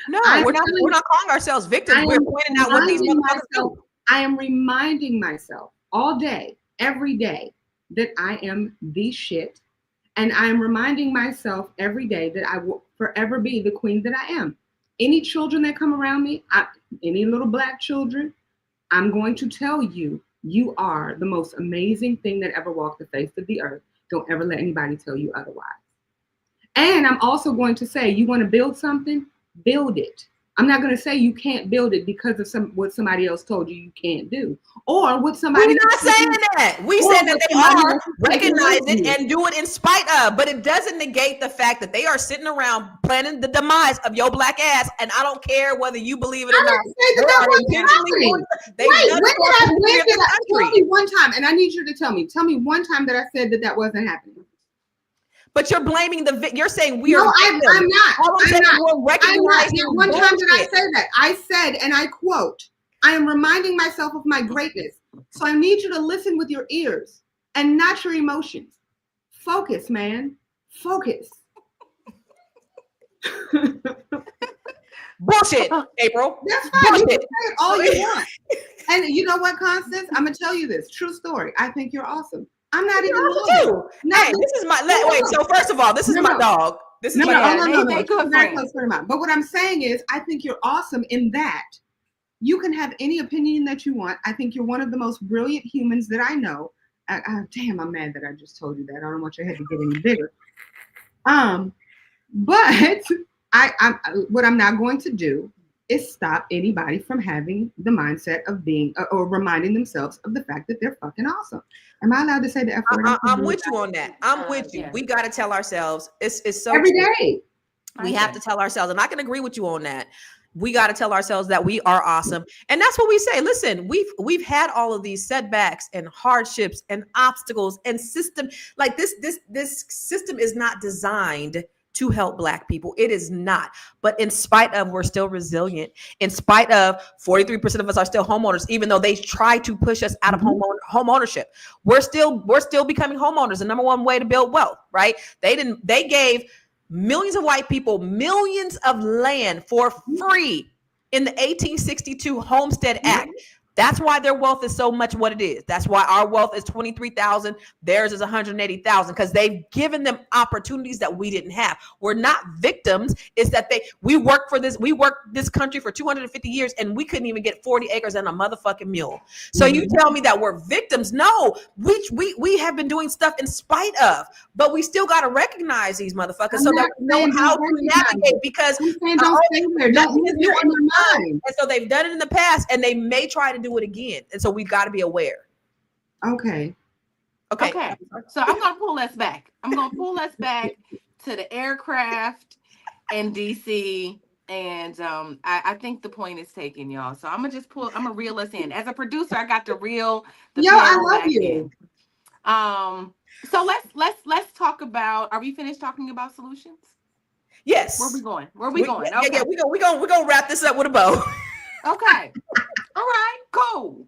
No, we're not calling ourselves victims. We're pointing out what these motherfuckers do. I am reminding myself all day, every day, that I am the shit. And I am reminding myself every day that I will forever be the queen that I am. Any children that come around me, any little Black children, I'm going to tell you, you are the most amazing thing that ever walked the face of the earth. Don't ever let anybody tell you otherwise. And I'm also going to say, you want to build something? Build it. I'm not going to say you can't build it because of what somebody else told you can't do, or what somebody. We're not saying that. We said that they are, recognize it and do it in spite of, but it doesn't negate the fact that they are sitting around planning the demise of your Black ass, and I don't care whether you believe it or not. Tell me one time, and I need you to tell me one time that I said that wasn't happening. But you're blaming you're saying we are. I'm not. I'm not. Recognizing one time did I say that? I said, and I quote, I am reminding myself of my greatness. So I need you to listen with your ears and not your emotions. Focus, man. Focus. Bullshit, April. That's fine. You can say it all you want. And you know what, Constance? I'm going to tell you this. True story. I think you're awesome. I'm not even lying. Hey, this is my wait. So first of all, this is my dog. This is my dog. But what I'm saying is, I think you're awesome in that you can have any opinion that you want. I think you're one of the most brilliant humans that I know. Damn, I'm mad that I just told you that. I don't want your head to get any bigger. But what I'm not going to do is stop anybody from having the mindset of being or reminding themselves of the fact that they're fucking awesome. Am I allowed to say the F word? I'm with you on that. I'm with you. Yeah. We got to tell ourselves it's so every day. We have to tell ourselves, and I can agree with you on that. We got to tell ourselves that we are awesome, and that's what we say. Listen, we've had all of these setbacks and hardships and obstacles and system like this system is not designed to help Black people. It is not. But in spite of, we're still resilient. In spite of, 43% of us are still homeowners, even though they try to push us out of home ownership. We're still becoming homeowners. The number one way to build wealth, right? They gave millions of white people millions of land for free in the 1862 Homestead Act. That's why their wealth is so much what it is. That's why our wealth is 23,000. Theirs is 180,000 because they've given them opportunities that we didn't have. We're not victims. It's that we worked this country for 250 years and we couldn't even get 40 acres and a motherfucking mule. So you tell me that we're victims? No, we have been doing stuff in spite of, but we still got to recognize these motherfuckers so that we know how to navigate because don't stay there. Don't in your mind. And so they've done it in the past and they may try to do it again, and so we've got to be aware. Okay. So I'm gonna pull us back. I'm gonna pull us back to the aircraft and DC And I think the point is taken, y'all. So I'm gonna reel us in. As a producer, I got to reel the Yo, I panel love back you. in. So let's talk about. Are we finished talking about solutions? Yes. Where we going? Where we going? Yeah, Okay. we're gonna wrap this up with a bow. Okay. All right. Cool.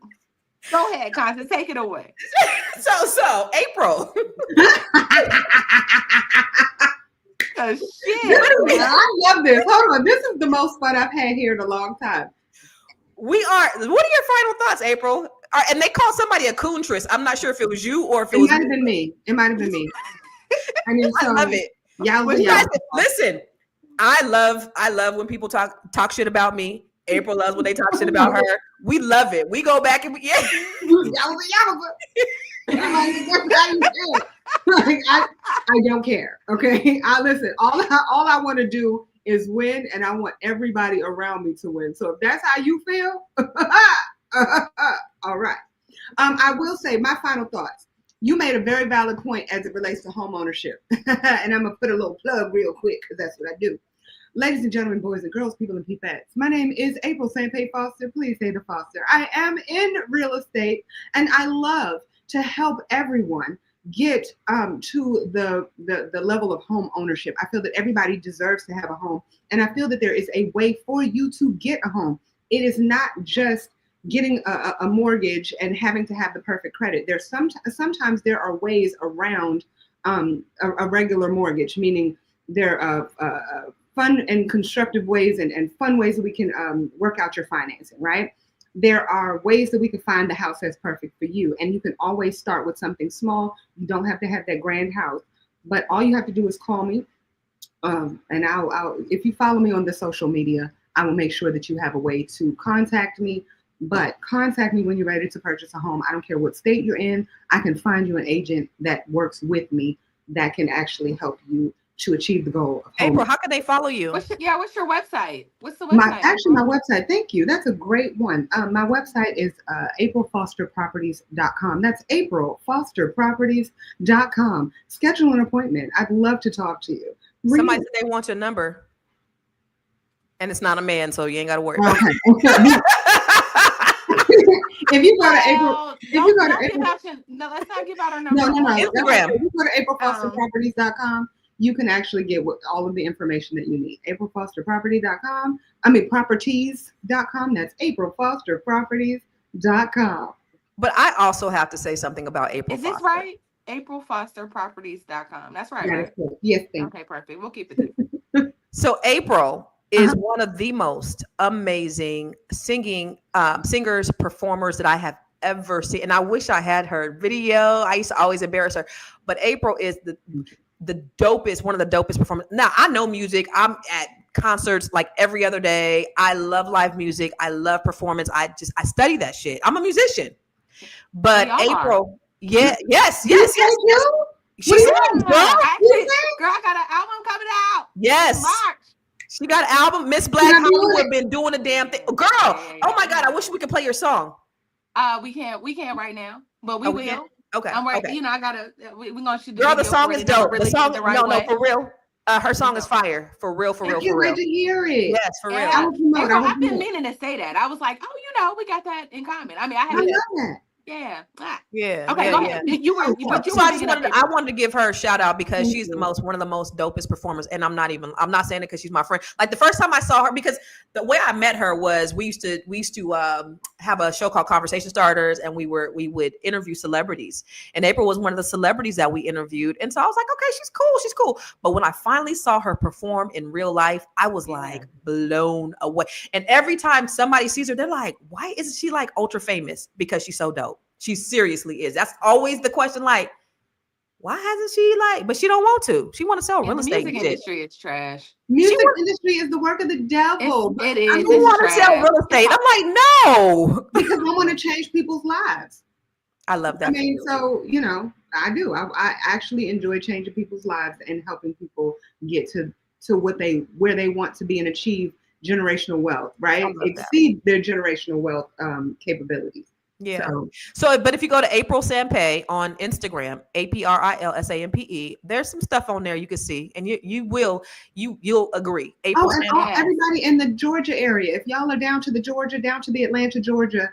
Go ahead, Constance. Take it away. So April. Oh, shit. I love this. Hold on. This is the most fun I've had here in a long time. What are your final thoughts, April? And they called somebody a coontress. I'm not sure if it was you or if it It was might have been me. It might have been me. I mean, I so love it. y'all, You guys, listen, I love when people talk shit about me. April loves when they talk shit about her. We love it. We go back and yeah. Like, I don't care. Okay. I listen. All I want to do is win, and I want everybody around me to win. So if that's how you feel, all right. I will say my final thoughts. You made a very valid point as it relates to home ownership. And I'm going to put a little plug real quick because that's what I do. Ladies and gentlemen, boys and girls, people and peepettes, my name is April St. Pay Foster. Please say the Foster. I am in real estate, and I love to help everyone get to the level of home ownership. I feel that everybody deserves to have a home, and I feel that there is a way for you to get a home. It is not just getting a mortgage and having to have the perfect credit. There's sometimes there are ways around a regular mortgage, meaning there are fun and constructive ways and fun ways that we can work out your financing, right? There are ways that we can find the house that's perfect for you. And you can always start with something small. You don't have to have that grand house, but all you have to do is call me. And I'll if you follow me on the social media, I will make sure that you have a way to contact me. But contact me when you're ready to purchase a home. I don't care what state you're in. I can find you an agent that works with me that can actually help you to achieve the goal of home. April, how can they follow you? What's your website? What's the My website? website. Thank you. That's a great one. My website is aprilfosterproperties.com. That's aprilfosterproperties.com. Schedule an appointment. I'd love to talk to you. Somebody said they want your number, and it's not a man, so you ain't got to worry. Okay. If you go to April, let's not give out our number. No. Instagram. If you go to aprilfosterproperties.com, you can actually get all of the information that you need. aprilfosterproperties.com. Properties.com. That's aprilfosterproperties.com. But I also have to say something about April. Is this Foster. right? aprilfosterproperties.com. That's right, right? Yes, thank you. Okay, perfect. We'll keep it there. So April is one of the most amazing singers, performers that I have ever seen. And I wish I had her video. I used to always embarrass her. But April is the dopest, one of the dopest performers. Now, I know music. I'm at concerts like every other day. I love live music. I love performance. I study that shit. I'm a musician. But April, yes. She said, girl, I got an album coming out. Yes. March. She got an album. Miss Black Hollywood been doing the damn thing. Girl, oh my God, I wish we could play your song. We can't right now, but we will. Okay. I'm right. Okay. We're gonna shoot the girl, video. The song is dope. The song, no, for real. Her song No. is fire. For real. I can't wait to hear it. Yes, for real. I've been meaning to say that. I was like, we got that in common. I mean, I love that. Yeah. Yeah. Okay, go ahead. I wanted to give her a shout out because she's one of the most dopest performers. And I'm not saying it because she's my friend. Like the first time I saw her, because the way I met her was we used to have a show called Conversation Starters, and we would interview celebrities. And April was one of the celebrities that we interviewed. And so I was like, okay, she's cool. But when I finally saw her perform in real life, I was like blown away. And every time somebody sees her, they're like, why isn't she like ultra famous? Because she's so dope. She seriously is. That's always the question. Like, why hasn't she but she don't want to. She want to sell real estate. The music industry is trash. Music industry is the work of the devil. It is. You want to sell real estate? I'm like, no, because I want to change people's lives. I love that. I mean, so I do. I actually enjoy changing people's lives and helping people get to where they want to be and achieve generational wealth. Right, exceed their generational wealth capabilities. Yeah. So So, but if you go to April Sampe on Instagram, APRILSAMPE, there's some stuff on there you can see, and you'll agree. oh, April and Sampe. all Yes. everybody in the Georgia area, if y'all are down to the Atlanta, Georgia,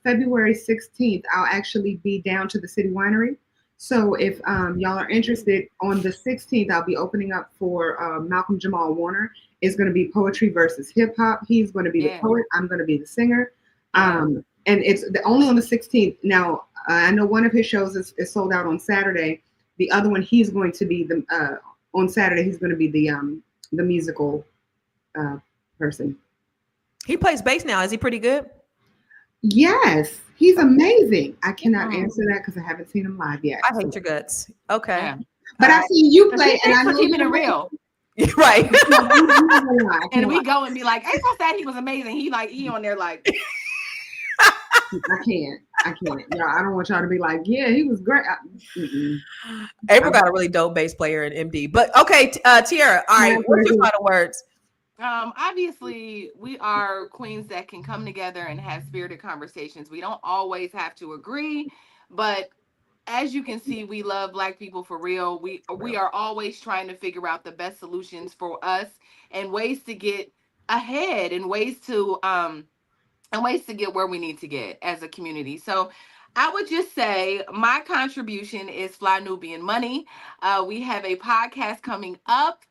February 16th, I'll actually be down to the City Winery. So if y'all are interested, on the 16th, I'll be opening up for Malcolm Jamal Warner. It's going to be poetry versus hip hop. He's going to be the Yeah. poet. I'm going to be the singer. Yeah. And it's only on the 16th. Now, I know one of his shows is sold out on Saturday. The other one, he's going to be on Saturday. He's going to be the musical person. He plays bass now. Is he pretty good? Yes, he's amazing. I cannot answer that because I haven't seen him live yet. I hate your guts. Okay. Yeah. But All I've right. seen you So play, and I thanks for know keeping you're it real. Right. I And we go and be like, April said he was amazing. He on there like, can't. Y'all, I don't want y'all to be like, yeah, he was great. April got a really dope bass player in MD. But okay, Tiara, all right, what's your final words? obviously we are queens that can come together and have spirited conversations. We don't always have to agree, but as you can see, we love Black people for real. We are always trying to figure out the best solutions for us and ways to get ahead and ways to get where we need to get as a community. So I would just say my contribution is Fly Nubian Money. We have a podcast coming up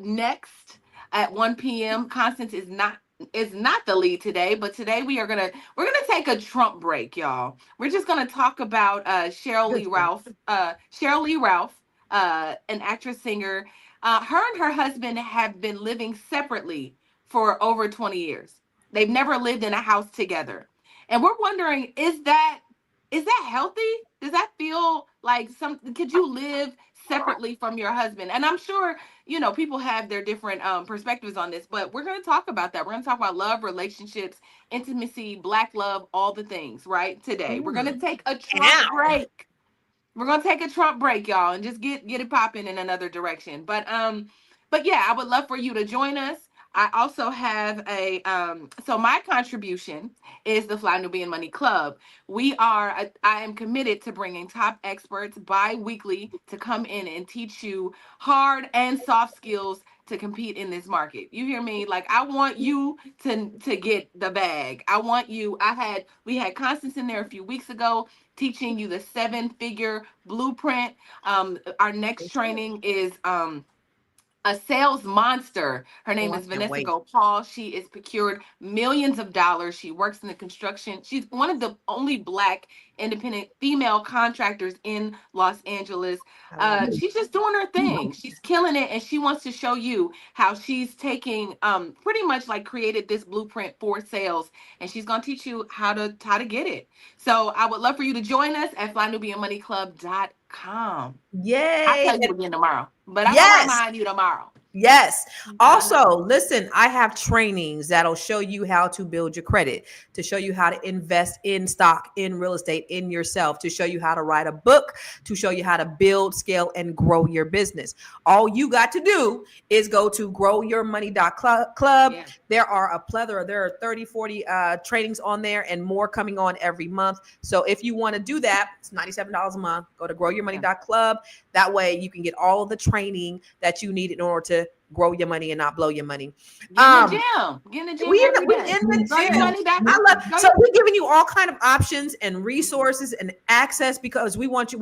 next at 1 p.m. Constance is not the lead today, but today we're gonna take a Trump break, y'all. We're just gonna talk about Cheryl Lee Ralph, an actress singer. Her and her husband have been living separately for over 20 years. They've never lived in a house together. And we're wondering, is that healthy? Does that feel like could you live separately from your husband? And I'm sure, people have their different perspectives on this, but we're going to talk about that. We're going to talk about love, relationships, intimacy, Black love, all the things, right? Today. We're going to take a Trump break. We're gonna take a Trump break, y'all, and just get it popping in another direction. But yeah, I would love for you to join us. I also have so my contribution is the Fly Nubian Money Club. I am committed to bringing top experts bi-weekly to come in and teach you hard and soft skills to compete in this market. You hear me? Like, I want you to get the bag. We had Constance in there a few weeks ago teaching you the 7-figure blueprint. Our next training is a sales monster. Her name is Vanessa Gopal. She is procured millions of dollars. She works in the construction. She's one of the only Black independent female contractors in Los Angeles. She's just doing her thing. She's killing it, and she wants to show you how she's taking pretty much like created this blueprint for sales, and she's gonna teach you how to get it. So I would love for you to join us at flynubianmoneyclub.com. Yay. I'll tell you again tomorrow, but I'm Yes. gonna remind you tomorrow. Yes. Also, listen, I have trainings that'll show you how to build your credit, to show you how to invest in stock, in real estate, in yourself, to show you how to write a book, to show you how to build, scale, and grow your business. All you got to do is go to growyourmoney.club. Yeah. There are a plethora. There are 30, 40 trainings on there and more coming on every month. So if you want to do that, it's $97 a month. Go to growyourmoney.club. That way you can get all of the training that you need in order to grow your money and not blow your money. Get in the gym. We in every the day. gym. Growyourmoney.com. So we're giving you all kind of options and resources and access because we want to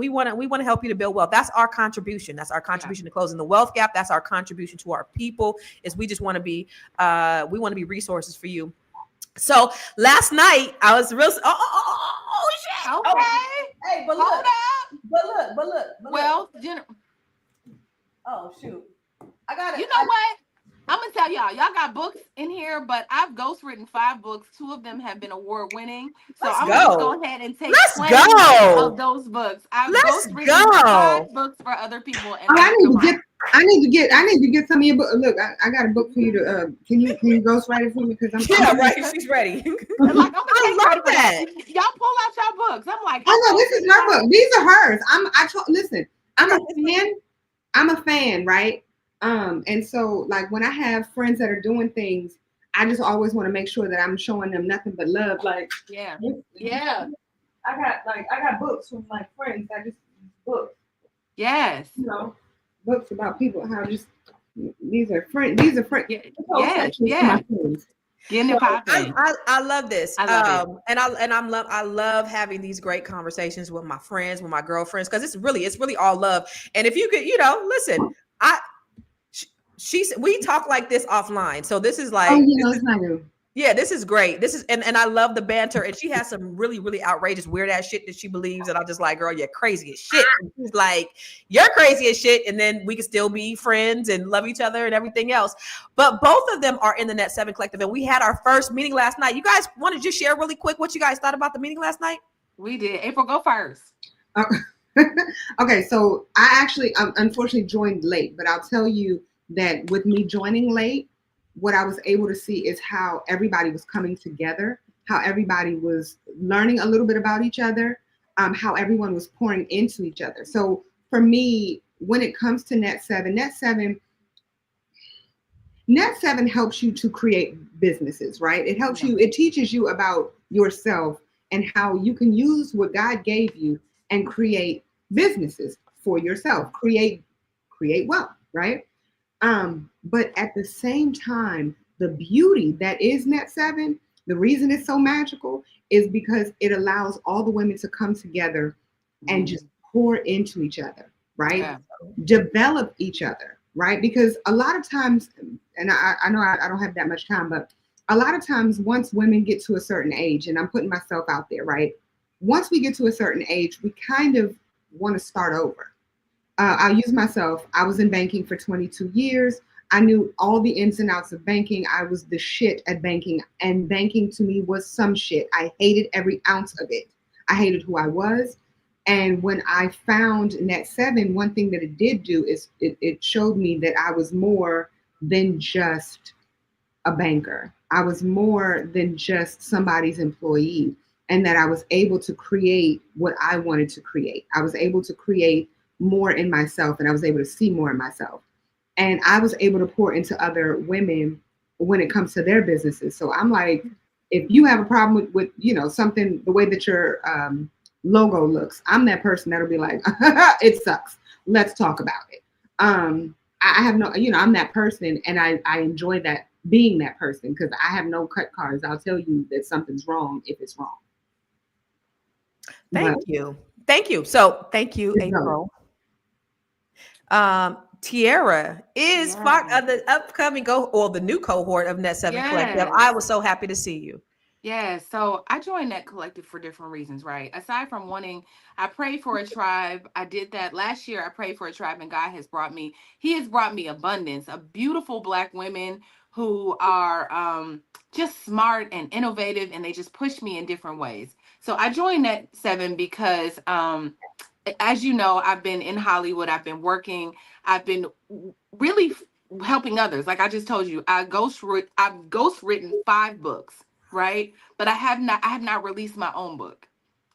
help you to build wealth. That's our contribution. That's our contribution to closing the wealth gap. That's our contribution to our people. Is we just want to be resources for you. So last night I was real. Oh shit. Okay. Oh, hey, but look. Hold up. But look. Well, oh shoot. I got it. You know what? I'm gonna tell y'all got books in here, but I've ghostwritten 5 books. 2 of them have been award winning. So I'm gonna just go ahead and take 20 of those books. I've ghostwritten 5 books for other people. And I need to get some of your book. Look, I got a book for you to. Can you ghostwrite it for me? Because I'm right. She's ready. I'm love that. Y'all pull out your books. I'm like, I know this is her book. These are hers. Listen. I'm a fan. I'm a fan, right? And so like when I have friends that are doing things, I just always want to make sure that I'm showing them nothing but love. Like, Yeah. I got books from my friends. I just books, Yes. you know, books about people how just these are friends. These are friends. Yeah. This whole Yes. section is for Yeah. my friends. Getting So it popping. I love this. I love it. I love having these great conversations with my friends, with my girlfriends, because it's really all love. And if you could, listen, I we talk like this offline. So this is oh, like it's not you. yeah, this is great. This is and I love the banter. And she has some really, really outrageous, weird ass shit that she believes. And I'm just like, girl, you're crazy as shit. And she's like, you're crazy as shit. And then we can still be friends and love each other and everything else. But both of them are in the Net 7 Collective. And we had our first meeting last night. You guys want to just share really quick what you guys thought about the meeting last night? We did. April, go first. Okay, so I actually unfortunately joined late, but I'll tell you that with me joining late, what I was able to see is how everybody was coming together, how everybody was learning a little bit about each other, how everyone was pouring into each other. So for me, when it comes to Net 7 helps you to create businesses, right? It helps you, it teaches you about yourself and how you can use what God gave you and create businesses for yourself, create wealth, right? But at the same time, the beauty that is Net 7, the reason it's so magical is because it allows all the women to come together and just pour into each other, right? Yeah. Develop each other, right? Because a lot of times, and I know I don't have that much time, but a lot of times once women get to a certain age, and I'm putting myself out there, right? Once we get to a certain age, we kind of want to start over. I'll use myself. I was in banking for 22 years. I knew all the ins and outs of banking. I was the shit at banking, and banking to me was some shit. I hated every ounce of it. I hated who I was. And when I found Net 7, one thing that it did do is it showed me that I was more than just a banker. I was more than just somebody's employee, and that I was able to create what I wanted to create. I was able to create more in myself, and I was able to see more in myself. And I was able to pour into other women when it comes to their businesses. So I'm like, if you have a problem with something, the way that your logo looks, I'm that person that'll be like, it sucks. Let's talk about it. I have no, I'm that person, and I enjoy that, being that person, because I have no cut cards. I'll tell you that something's wrong if it's wrong. Thank you. So thank you, April. Tiara is part of the upcoming the new cohort of Net 7 Collective. I was so happy to see you. Yeah, so I joined that collective for different reasons, right? Aside from I prayed for a tribe. I did that last year. I prayed for a tribe, and He has brought me abundance of beautiful Black women who are just smart and innovative, and they just push me in different ways. So I joined Net 7 because, as you know, I've been in Hollywood. I've been working. I've been really helping others. Like I just told you, I've ghostwritten 5 books, right? But I have not released my own book.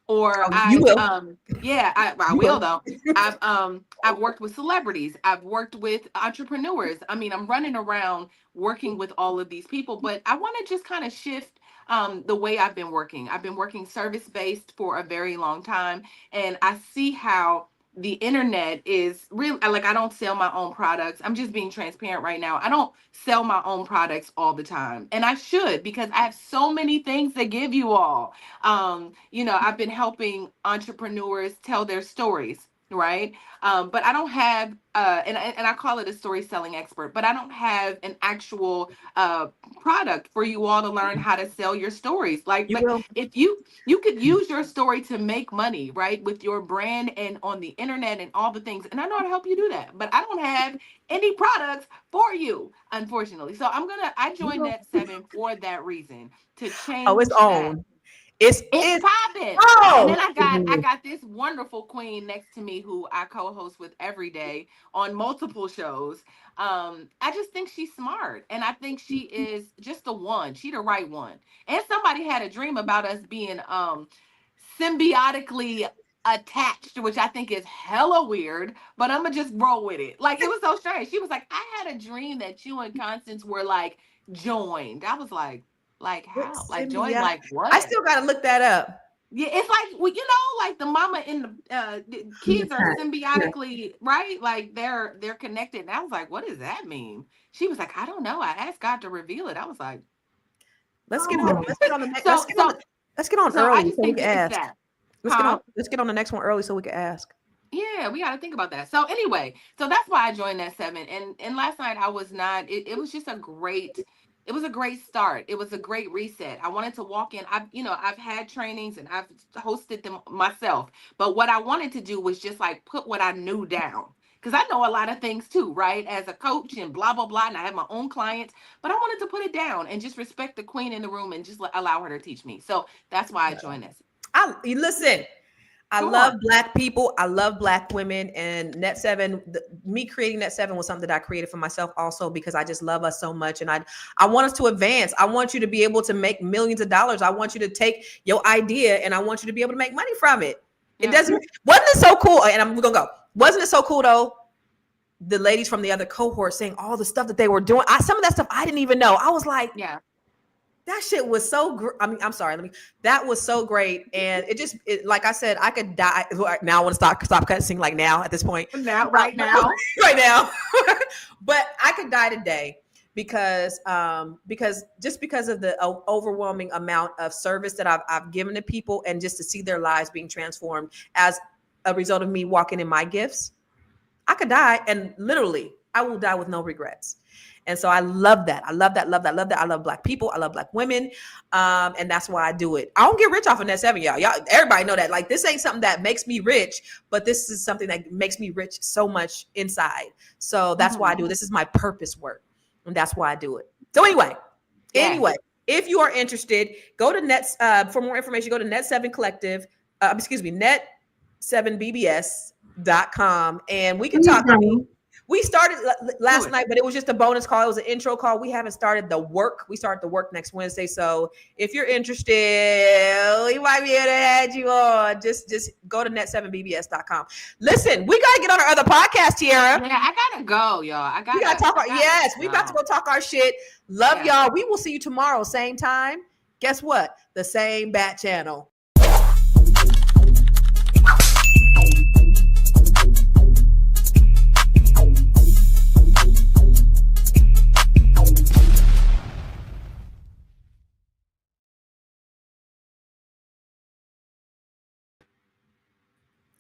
Or you will. I will though. I've worked with celebrities. I've worked with entrepreneurs. I mean, I'm running around working with all of these people, but I want to just kind of shift the way I've been working. I've been working service based for a very long time, and I see how the internet is really like, I don't sell my own products. I'm just being transparent right now. I don't sell my own products all the time, and I should, because I have so many things to give you all. I've been helping entrepreneurs tell their stories, right? But I don't have and I call it a story selling expert, but I don't have an actual product for you all to learn how to sell your stories. Like, but if you could use your story to make money, right, with your brand and on the internet and all the things, and I know how to help you do that, but I don't have any products for you, unfortunately. So I joined Net 7 for that reason, to change It's that. on. It's popping. Oh, and then I got this wonderful queen next to me who I co-host with every day on multiple shows. I just think she's smart, and I think she is just the one. She the right one. And somebody had a dream about us being symbiotically attached, which I think is hella weird, but I'm gonna just roll with it. Like, it was so strange. She was like, I had a dream that you and Constance were like joined. I was like how? Like Send me joined out. like what? I still gotta look that up. Yeah, it's like, well, you know, like the mama and the In the kids are chat. Yeah. symbiotically, right? Like they're connected. And I was like, what does that mean? She was like, I don't know. I asked God to reveal it. I was like, Let's get on. Oh, Let's get on the next. so so Let's get on so I early just so we think can that it's ask. that, Let's get huh? on. Let's get on the next one early so we can ask. Yeah, we got to think about that. So anyway, so that's why I joined that 7. And last night I was not. It was just a great. It was a great start. It was a great reset. I wanted to walk in. I've had trainings and I've hosted them myself. But what I wanted to do was just like put what I knew down. Because I know a lot of things too, right? As a coach and blah, blah, blah. And I have my own clients. But I wanted to put it down and just respect the queen in the room and just allow her to teach me. So that's why I joined this. Listen. I Come love on. Black people. I love Black women. And Net 7, me creating Net 7 was something that I created for myself also because I just love us so much. And I want us to advance. I want you to be able to make millions of dollars. I want you to take your idea and I want you to be able to make money from it. Yeah. Wasn't it so cool? And I'm going to go. Wasn't it so cool though? The ladies from the other cohort saying all the stuff that they were doing. Some of that stuff I didn't even know. I was like, Yeah. that shit was so great. I mean, I'm sorry. That was so great. And like I said, I could die. Now I want to stop cussing like now at this point. Now, right now. Right now. But I could die today because because of the overwhelming amount of service that I've given to people and just to see their lives being transformed as a result of me walking in my gifts. I could die and literally I will die with no regrets. And so I love that. I love that. I love Black people. I love Black women. And that's why I do it. I don't get rich off of Net 7, y'all. Everybody know that. Like, this ain't something that makes me rich, but this is something that makes me rich so much inside. So that's why I do it. This is my purpose work. And that's why I do it. So anyway, if you are interested, go to Net, for more information, go to Net 7 Collective, net7bbs.com. And we can talk. We started last night, but it was just a bonus call. It was an intro call. We haven't started the work. We start the work next Wednesday. So if you're interested, we might be able to add you on. Just go to net7bbs.com. Listen, we got to get on our other podcast, Tiara. Yeah, I got to go, y'all. We got to talk. We about to go talk our shit. Love y'all. We will see you tomorrow, same time. Guess what? The same bat channel.